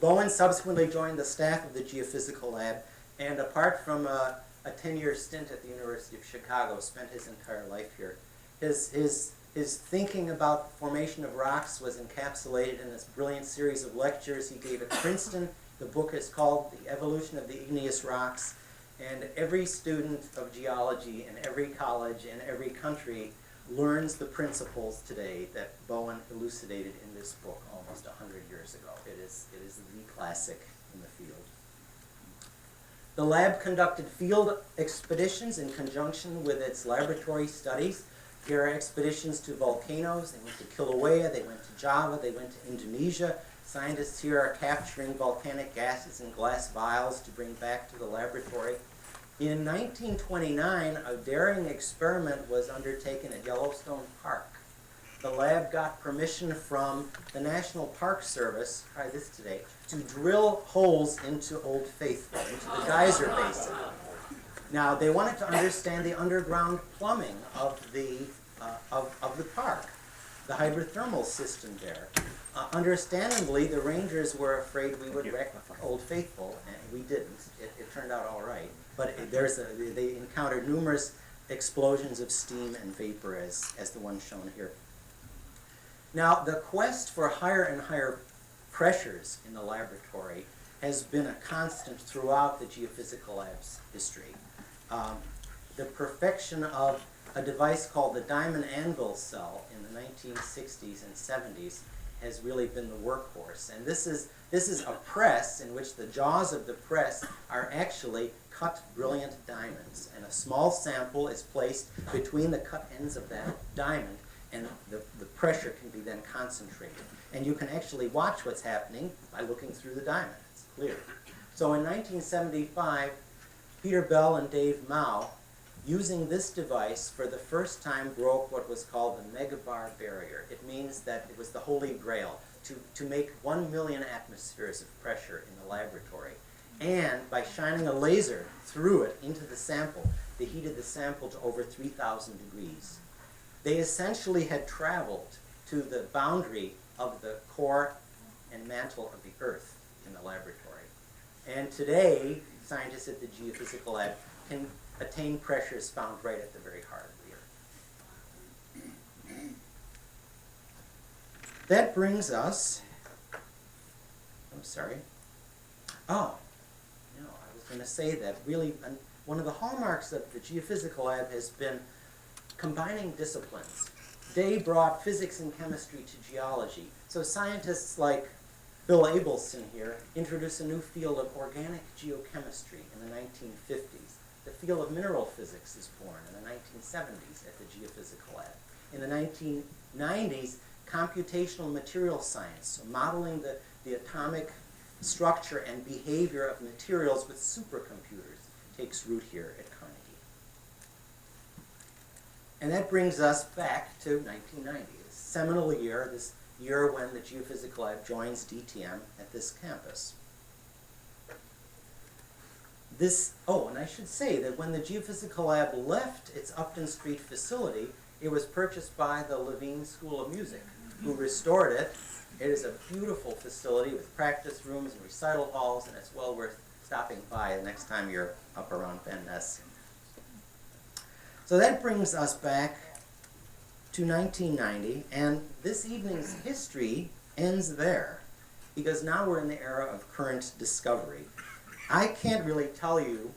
Bowen subsequently joined the staff of the Geophysical Lab, and apart from a 10-year stint at the University of Chicago, spent his entire life here. His thinking about the formation of rocks was encapsulated in this brilliant series of lectures he gave at Princeton. The book is called The Evolution of the Igneous Rocks, and every student of geology in every college in every country learns the principles today that Bowen elucidated in this book almost 100 years ago. It is the classic in the field. The lab conducted field expeditions in conjunction with its laboratory studies. Here are expeditions to volcanoes. They went to Kilauea, they went to Java, they went to Indonesia. Scientists here are capturing volcanic gases in glass vials to bring back to the laboratory. In 1929, a daring experiment was undertaken at Yellowstone Park. The lab got permission from the National Park Service, try this today, to drill holes into Old Faithful, into the geyser basin. Now, they wanted to understand the underground plumbing of the park, the hydrothermal system there. Understandably, the rangers were afraid we would wreck Old Faithful, and we didn't. It turned out all right. But they encountered numerous explosions of steam and vapor as the one shown here. Now, the quest for higher and higher pressures in the laboratory has been a constant throughout the Geophysical Lab's history. The perfection of a device called the diamond anvil cell in the 1960s and 70s has really been the workhorse. And this is a press in which the jaws of the press are actually cut brilliant diamonds. And a small sample is placed between the cut ends of that diamond, and the pressure can be then concentrated. And you can actually watch what's happening by looking through the diamond. It's clear. So in 1975, Peter Bell and Dave Mao, using this device, for the first time broke what was called the megabar barrier. It means that it was the holy grail to make 1 million atmospheres of pressure in the laboratory. And by shining a laser through it into the sample, they heated the sample to over 3,000 degrees. They essentially had traveled to the boundary of the core and mantle of the Earth in the laboratory. And today, scientists at the Geophysical Lab can attain pressures found right at the very heart of the Earth. That brings us, I was going to say that really one of the hallmarks of the Geophysical Lab has been combining disciplines. They brought physics and chemistry to geology. So scientists like Bill Abelson here introduced a new field of organic geochemistry in the 1950s. The field of mineral physics is born in the 1970s at the Geophysical Lab. In the 1990s, computational material science, so modeling the atomic structure and behavior of materials with supercomputers, takes root here at Carnegie. And that brings us back to 1990, this seminal year, this year when the Geophysical Lab joins DTM at this campus. And I should say that when the Geophysical Lab left its Upton Street facility, it was purchased by the Levine School of Music, who restored it. It is a beautiful facility with practice rooms and recital halls, and it's well worth stopping by the next time you're up around Van Ness. So that brings us back to 1990, and this evening's history ends there, because now we're in the era of current discovery. I can't really tell you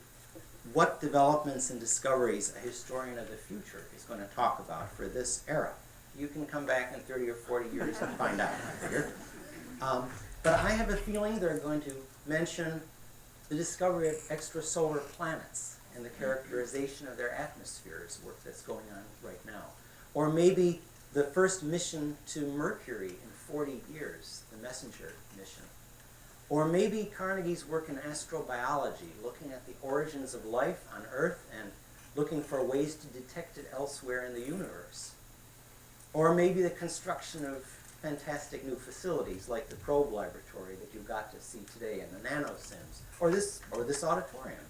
what developments and discoveries a historian of the future is going to talk about for this era. You can come back in 30 or 40 years and find out, I figure. But I have a feeling they're going to mention the discovery of extrasolar planets and the characterization of their atmospheres, work that's going on right now. Or maybe the first mission to Mercury in 40 years, the MESSENGER mission. Or maybe Carnegie's work in astrobiology, looking at the origins of life on Earth and looking for ways to detect it elsewhere in the universe. Or maybe the construction of fantastic new facilities like the probe laboratory that you got to see today and the nanosims, or this auditorium.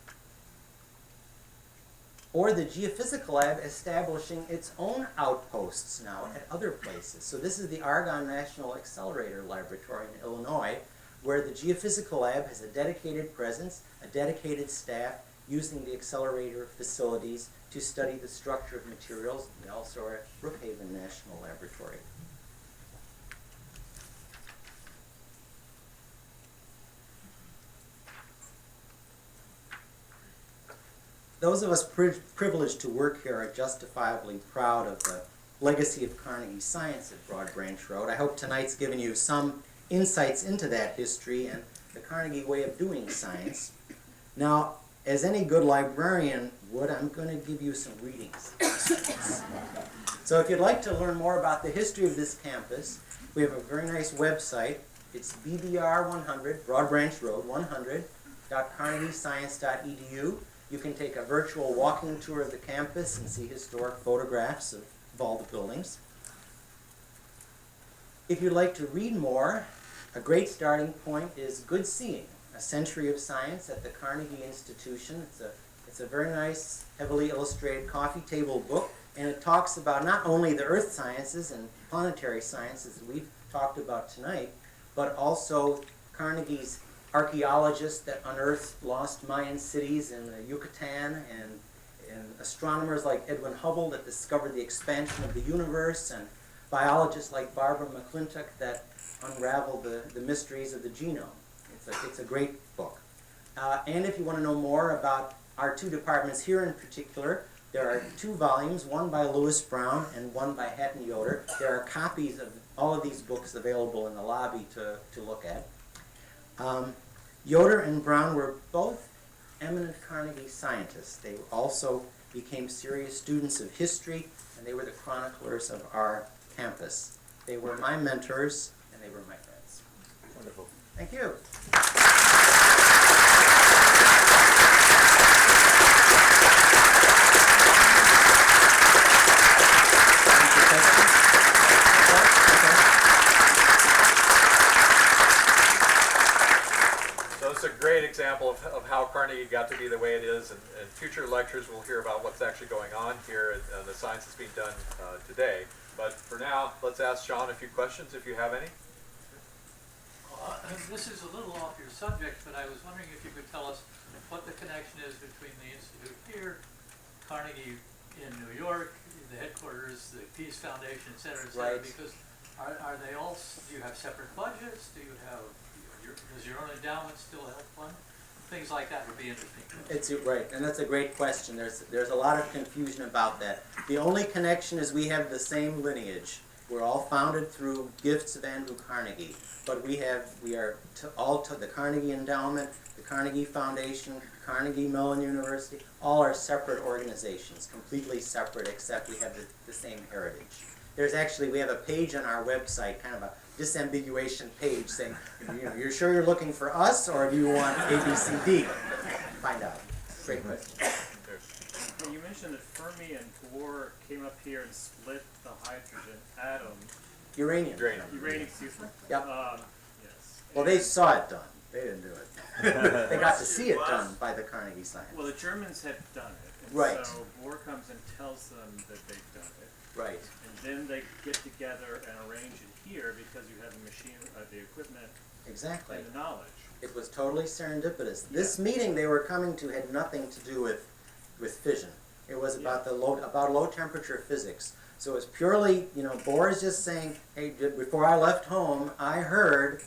Or the Geophysical Lab establishing its own outposts now at other places. So this is the Argonne National Accelerator Laboratory in Illinois, where the Geophysical Lab has a dedicated presence, a dedicated staff, using the accelerator facilities to study the structure of materials. We also are at Brookhaven National Laboratory. Those of us privileged to work here are justifiably proud of the legacy of Carnegie science at Broad Branch Road. I hope tonight's given you some insights into that history and the Carnegie way of doing science. Now, as any good librarian would, I'm going to give you some readings. So if you'd like to learn more about the history of this campus, we have a very nice website. It's BBR100, Broad Branch Road 100.carnegiescience.edu. You can take a virtual walking tour of the campus and see historic photographs of all the buildings. If you'd like to read more, a great starting point is Good Seeing, A Century of Science at the Carnegie Institution. It's a very nice, heavily illustrated coffee table book, and it talks about not only the earth sciences and planetary sciences that we've talked about tonight, but also Carnegie's archaeologists that unearthed lost Mayan cities in the Yucatan, and astronomers like Edwin Hubble that discovered the expansion of the universe, and biologists like Barbara McClintock that unraveled the mysteries of the genome. It's it's a great book. And if you want to know more about our two departments here in particular, there are 2 volumes, one by Lewis Brown and one by Hatton Yoder. There are copies of all of these books available in the lobby to look at. Yoder and Brown were both eminent Carnegie scientists. They also became serious students of history, and they were the chroniclers of our campus. They were my mentors, and they were my friends. Wonderful. Thank you. So it's a great example of how Carnegie got to be the way it is, and future lectures we'll hear about what's actually going on here and the science that's being done today. But for now, let's ask Shaun a few questions if you have any. This is a little off your subject, but I was wondering if you could tell us what the connection is between the Institute here, Carnegie in New York, the headquarters, the Peace Foundation, et cetera, Right. because are they all, do you have separate budgets? Do you have, does your own endowment still help fund? Things like that would be interesting. It's right, and that's a great question. There's a lot of confusion about that. The only connection is we have the same lineage. We're all founded through gifts of Andrew Carnegie, but we are the Carnegie Endowment, the Carnegie Foundation, Carnegie Mellon University, all are separate organizations, completely separate, except we have the same heritage. We have a page on our website, kind of a disambiguation page saying, you're sure you're looking for us, or do you want ABCD? Find out. Great question. Well, you mentioned that Fermi and Bohr came up here and split the hydrogen atom. Uranium. Uranium, excuse me? Yep. Yes. Well, they saw it done. They didn't do it. They got to see it done by the Carnegie science. Well, the Germans had done it. And Right. So Bohr comes and tells them that they've done it. Right. And then they get together and arrange it here because you have the machine, the equipment, Exactly. and the knowledge. It was totally serendipitous. This meeting they were coming to had nothing to do with fission. It was about low temperature physics. So it was purely, Bohr is just saying, hey, before I left home, I heard ...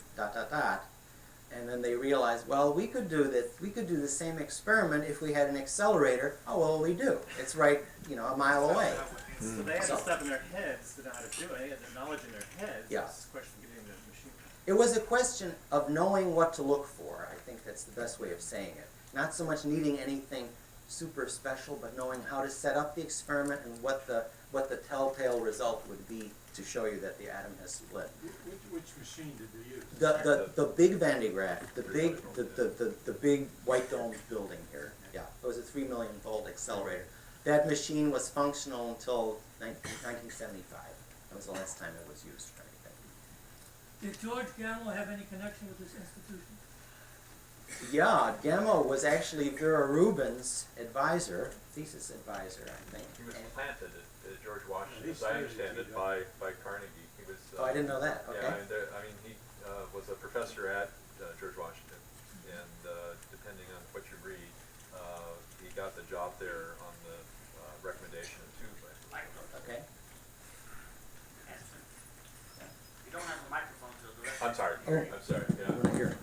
And then they realized, well, we could do this. We could do the same experiment if we had an accelerator. Oh, well, we do. It's right, a mile away. So they had the stuff in their heads to know how to do it. They had the knowledge in their heads. Yeah. It's a question of getting the machine. It was a question of knowing what to look for. I think that's the best way of saying it. Not so much needing anything super special, but knowing how to set up the experiment and what the telltale result would be to show you that the atom has split. Which machine did they use? The big Van de Graaff, the big white domed building here. Yeah, it was a 3 million volt accelerator. That machine was functional until 1975. That was the last time it was used for anything. Did George Gamow have any connection with this institution? Yeah, Gamow was actually Vera Rubin's thesis advisor, I think. He was planted at George Washington, as I understand it, by Carnegie. He was. Oh, I didn't know that. Okay. Yeah, he was a professor at George Washington, and depending on what you read, he got the job there on the recommendation of two. Okay. You don't have a microphone, so the rest. I'm sorry. Oh. I'm sorry. I want to hear it.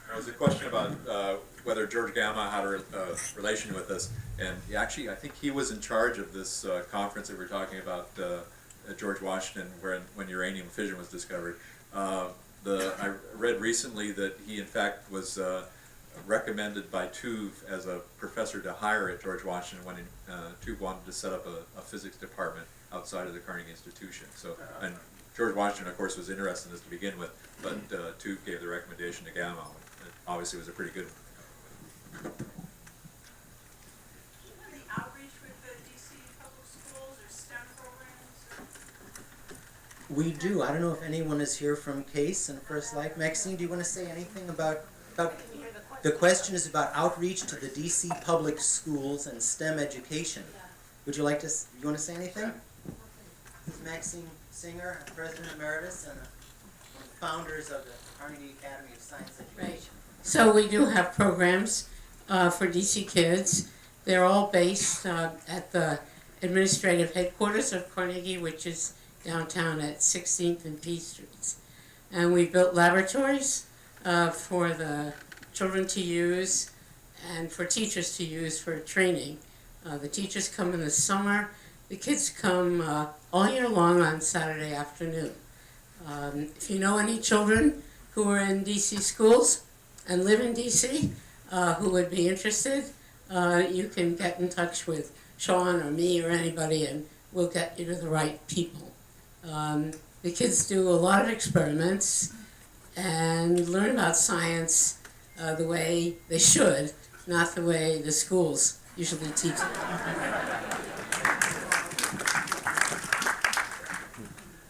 There was a question about whether George Gamow had a relation with us, and actually I think he was in charge of this conference that we're talking about at George Washington when uranium fission was discovered. I read recently that he in fact was recommended by Tuve as a professor to hire at George Washington when Tuve wanted to set up a physics department outside of the Carnegie Institution. So, and George Washington, of course, was interested in this to begin with, but Tuve gave the recommendation to Gamow. It obviously was a pretty good one. Do you have any outreach with the DC public schools or STEM programs? We do. I don't know if anyone is here from CASE and First Life. Maxine, do you want to say anything about the question is about outreach to the DC public schools and STEM education. Would you like to, you want to say anything? This is Maxine Singer, President Emeritus and one of the founders of the Carnegie Academy of Science Education. Right. So we do have programs for DC kids. They're all based at the administrative headquarters of Carnegie, which is downtown at 16th and P Streets. And we built laboratories for the children to use and for teachers to use for training. The teachers come in the summer. The kids come all year long on Saturday afternoon. If you know any children who are in DC schools and live in DC who would be interested, you can get in touch with Shaun or me or anybody, and we'll get you to the right people. The kids do a lot of experiments and learn about science the way they should, not the way the schools usually teach it.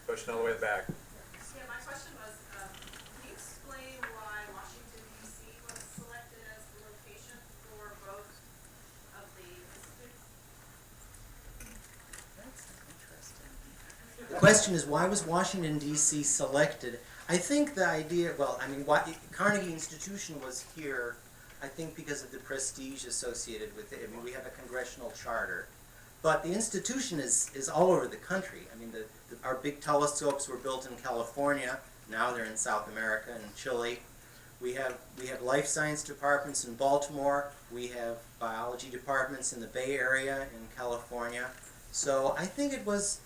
Question all the way to the back. Yeah, my question was, can you explain why Washington DC was selected as the location for both of the institutes? The question is, why was Washington, D.C. selected? I think the idea, well, I mean, Carnegie Institution was here, I think because of the prestige associated with it. I mean, we have a congressional charter. But the institution is all over the country. I mean, our big telescopes were built in California. Now they're in South America and Chile. We have life science departments in Baltimore. We have biology departments in the Bay Area in California. So I think it was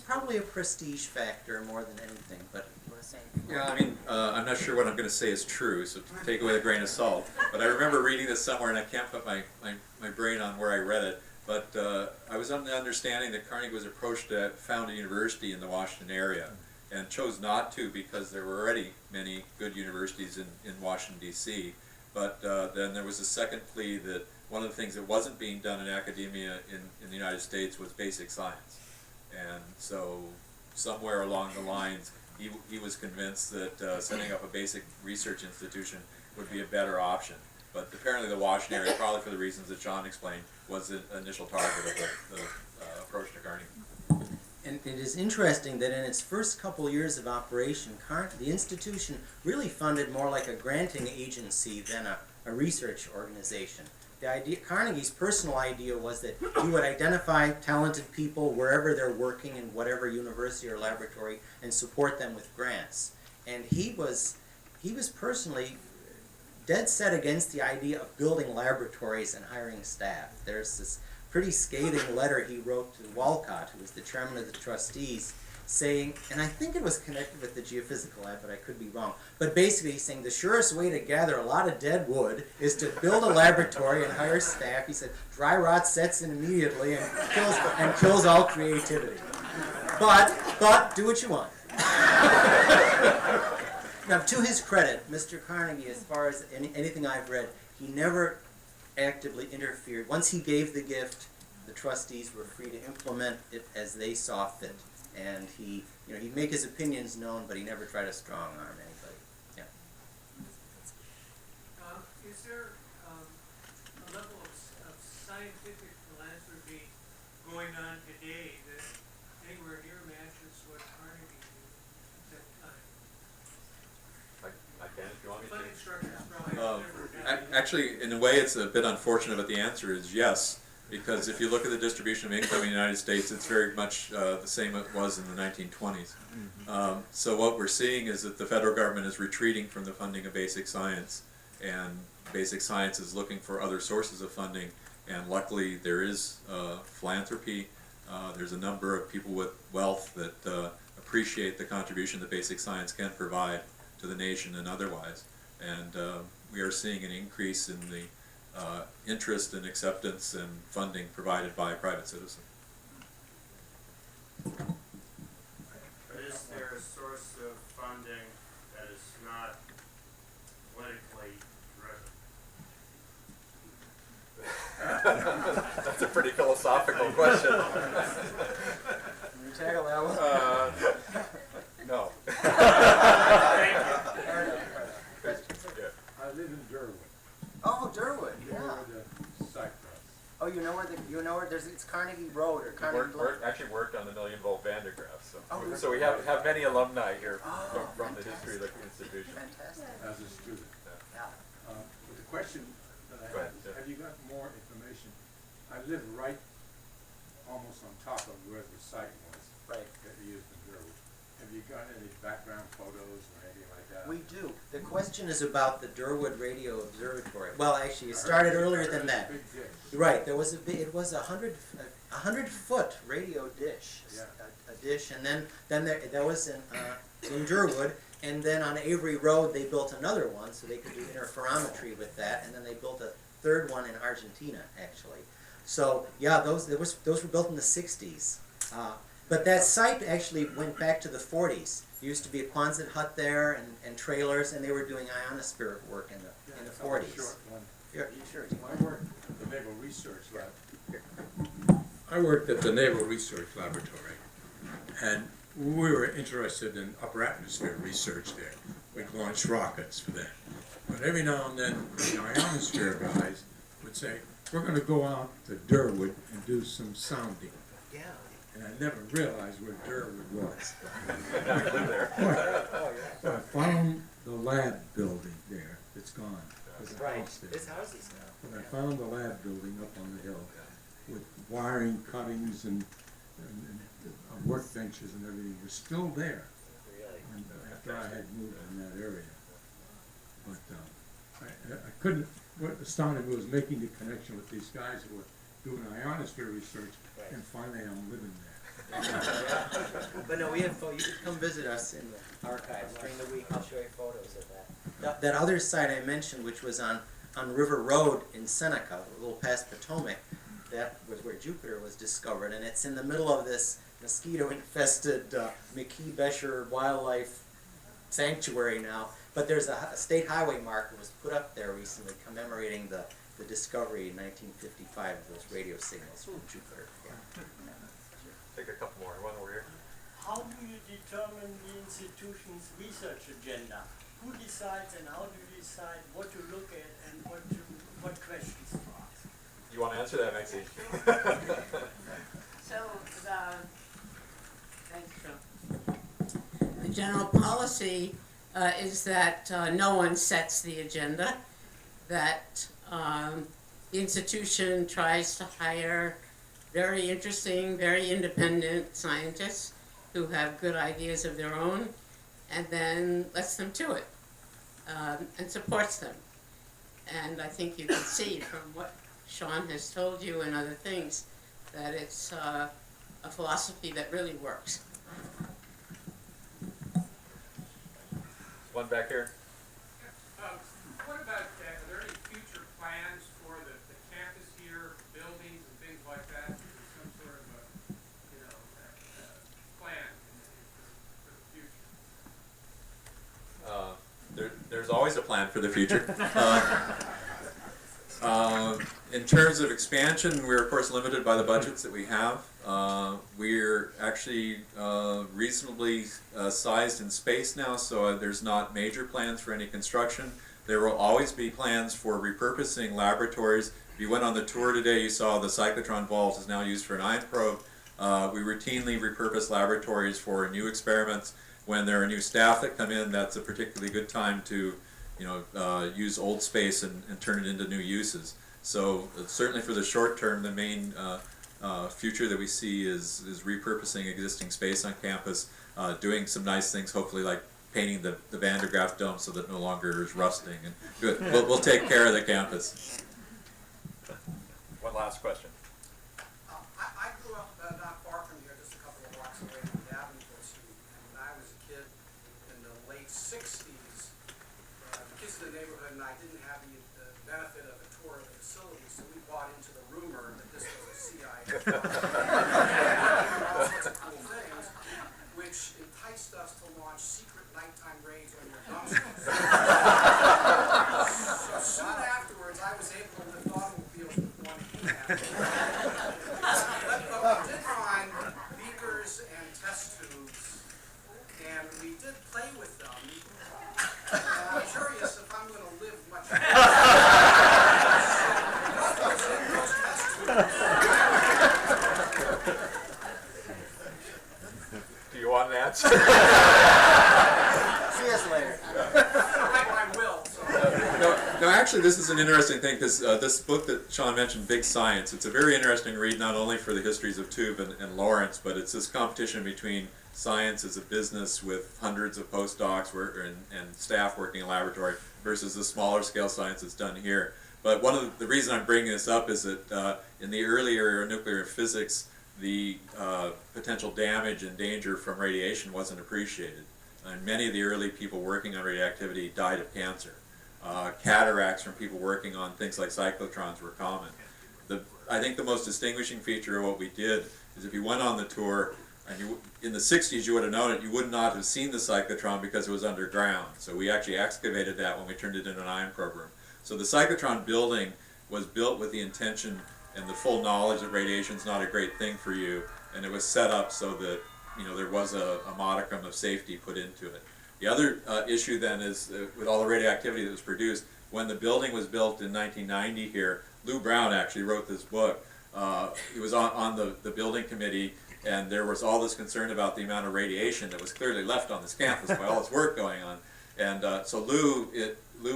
probably a prestige factor more than anything. But you were saying? Yeah, I mean, I'm not sure what I'm going to say is true, so take it with a grain of salt. But I remember reading this somewhere, and I can't put my brain on where I read it. But I was under the understanding that Carnegie was approached to found a university in the Washington area, and chose not to because there were already many good universities in Washington, D.C. But then there was a second plea that one of the things that wasn't being done in academia in the United States was basic science. And so somewhere along the lines, he was convinced that setting up a basic research institution would be a better option. But apparently the Washington area, probably for the reasons that Shaun explained, was the initial target of the approach to Carnegie. And it is interesting that in its first couple years of operation, the institution really funded more like a granting agency than a research organization. The idea, Carnegie's personal idea was that he would identify talented people wherever they're working in whatever university or laboratory and support them with grants. And he was personally dead set against the idea of building laboratories and hiring staff. There's this pretty scathing letter he wrote to Walcott, who was the chairman of the trustees, saying, and I think it was connected with the Geophysical Lab, but I could be wrong, but basically he's saying the surest way to gather a lot of dead wood is to build a laboratory and hire staff. He said dry rot sets in immediately and kills all creativity. But do what you want. Now, to his credit, Mr. Carnegie, as far as anything I've read, he never actively interfered. Once he gave the gift, the trustees were free to implement it as they saw fit. And he'd make his opinions known, but he never tried to strong-arm anybody. Yeah. Is there a level of scientific philanthropy going on today that anywhere near matches what Carnegie did at that time? I can, if you want me to. Funding structure is probably different. Actually, in a way, it's a bit unfortunate, but the answer is yes. Because if you look at the distribution of income in the United States, it's very much the same it was in the 1920s. So what we're seeing is that the federal government is retreating from the funding of basic science, and basic science is looking for other sources of funding, and luckily there is philanthropy. There's a number of people with wealth that appreciate the contribution that basic science can provide to the nation and otherwise. And we are seeing an increase in the interest and acceptance and funding provided by private citizens. But is there a source of funding that is not politically driven? That's a pretty philosophical question. Can you tackle that one? No. I live in Durwood. Oh, Durwood, yeah. Cyclotron. Oh, you know where it's Carnegie Road or Carnegie Actually worked on the million-volt Van de Graaff, so Oh, really? so we have many alumni here from the history of the institution. Fantastic. As a student. Yeah. But the question that I Go have ahead, is, yeah. have you got more information? I live right almost on top of where the site was Right. that you used in Durwood. Have you got any background photos or anything like that? We do. The question is about the Durwood Radio Observatory. Well, actually, it started earlier than that. Big dish. Right. There was it was a 100-foot radio dish, Yeah. a dish, and then there was in Durwood, and then on Avery Road they built another one so they could do interferometry with that, and then they built a third one in Argentina actually. So yeah, those were built in the 60s. But that site actually went back to the 40s. There used to be a Quonset hut there and trailers, and they were doing ionosphere work in the 40s. Short one. Sure. Sure. I worked at the Naval Research Lab. I worked at the Naval Research Laboratory, and we were interested in upper atmosphere research there. We'd launch rockets for that. But every now and then, the ionosphere guys would say, we're going to go out to Durwood and do some sounding. Yeah. And I never realized where Durwood was. I live there. But I found the lab building there. It's gone. There's a Right. house there. This house is now. But I found the lab building up on the hill with wiring cuttings and workbenches and everything was still there. Really? And after I had moved in that area. But I couldn't, what astounded me was making the connection with these guys who were doing ionosphere research, and finally I'm living there. But no, we have. You could come visit us in the archives during the week. I'll show you photos of that. That other site I mentioned, which was on River Road in Seneca, a little past Potomac, that was where Jupiter was discovered, and it's in the middle of this mosquito-infested McKee-Besher wildlife sanctuary now. But there's a state highway marker was put up there recently commemorating the discovery in 1955 of those radio signals from Jupiter. Yeah. Take a couple more. One over here. How do you determine the institution's research agenda? Who decides and how do you decide what to look at and what questions to ask? You want to answer that, Maxine? So, thanks, Joe. The general policy is that no one sets the agenda, that the institution tries to hire very interesting, very independent scientists who have good ideas of their own, and then lets them to it and supports them. And I think you can see from what Shaun has told you and other things that it's a philosophy that really works. One back here. What about, are there any future plans for the campus here, buildings and things like that? Is there some sort of a plan for the future? There's always a plan for the future. In terms of expansion, we're of course limited by the budgets that we have. We're actually reasonably sized in space now, so there's not major plans for any construction. There will always be plans for repurposing laboratories. If you went on the tour today, you saw the cyclotron valves is now used for an ion probe. We routinely repurpose laboratories for new experiments. When there are new staff that come in, that's a particularly good time to use old space and turn it into new uses. So certainly for the short term, the main future that we see is repurposing existing space on campus, doing some nice things, hopefully like painting the Van der Graaf dome so that it no longer is rusting. And good, we'll take care of the campus. One last question. I grew up not far from here, just a couple of blocks away from the Avenue Street. And when I was a kid in the late 60s, the kids in the neighborhood and I didn't have the benefit of a tour of the facility, so we bought into the rumor that this was a CIA. All sorts of cool things, which enticed us to launch secret nighttime raids on your dumpsters. So soon afterwards, I was able to lift automobiles with one hand. But we did find beakers and test tubes, and we did play with them. I'm curious if I'm going to live much longer. What was in those test tubes? Do you want an answer? See us later. I will. No, actually, this is an interesting thing because this book that Shaun mentioned, Big Science, it's a very interesting read not only for the histories of Tube and Lawrence, but it's this competition between science as a business with hundreds of postdocs and staff working in laboratory versus the smaller scale science that's done here. But one of the reason I'm bringing this up is that in the early area of nuclear physics, the potential damage and danger from radiation wasn't appreciated. And many of the early people working on radioactivity died of cancer. Cataracts from people working on things like cyclotrons were common. I think the most distinguishing feature of what we did is if you went on the tour, and in the 60s you would have known it, you would not have seen the cyclotron because it was underground. So we actually excavated that when we turned it into an ion program. So the Cyclotron Building was built with the intention and the full knowledge that radiation is not a great thing for you, and it was set up so that there was a modicum of safety put into it. The other issue then is with all the radioactivity that was produced, when the building was built in 1990 here, Lou Brown actually wrote this book. He was on the building committee, and there was all this concern about the amount of radiation that was clearly left on this campus by all this work going on. And so Lou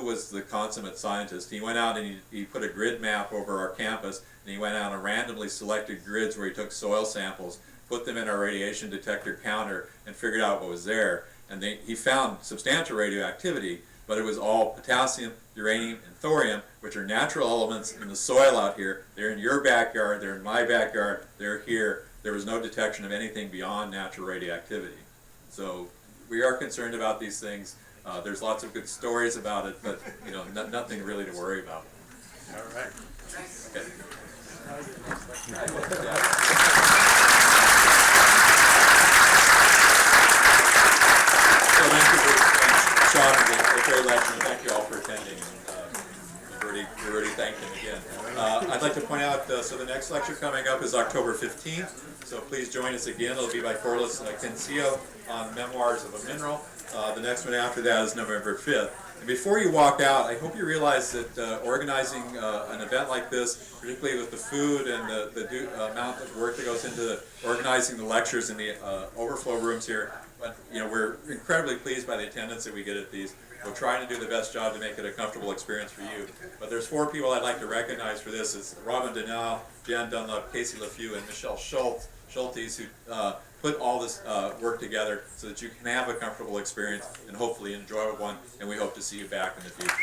was the consummate scientist. He went out and he put a grid map over our campus, and he went out and randomly selected grids where he took soil samples, put them in our radiation detector counter, and figured out what was there. And he found substantial radioactivity, but it was all potassium, uranium, and thorium, which are natural elements in the soil out here. They're in your backyard, they're in my backyard, they're here. There was no detection of anything beyond natural radioactivity. So we are concerned about these things. There's lots of good stories about it, but nothing really to worry about. All right. Okay. So thank you for Shaun and the great lecture, and thank you all for attending. We've already thanked him again. I'd like to point out, so the next lecture coming up is October 15th, so please join us again. It'll be by Corliss Quencio on Memoirs of a Mineral. The next one after that is November 5th. And before you walk out, I hope you realize that organizing an event like this, particularly with the food and the amount of work that goes into organizing the lectures in the overflow rooms here, but we're incredibly pleased by the attendance that we get at these. We're trying to do the best job to make it a comfortable experience for you. But there's 4 people I'd like to recognize for this. It's Robin Donnell, Jan Dunlop, Casey LeFew, and Michelle Schultes who put all this work together so that you can have a comfortable experience and hopefully enjoy one, and we hope to see you back in the future.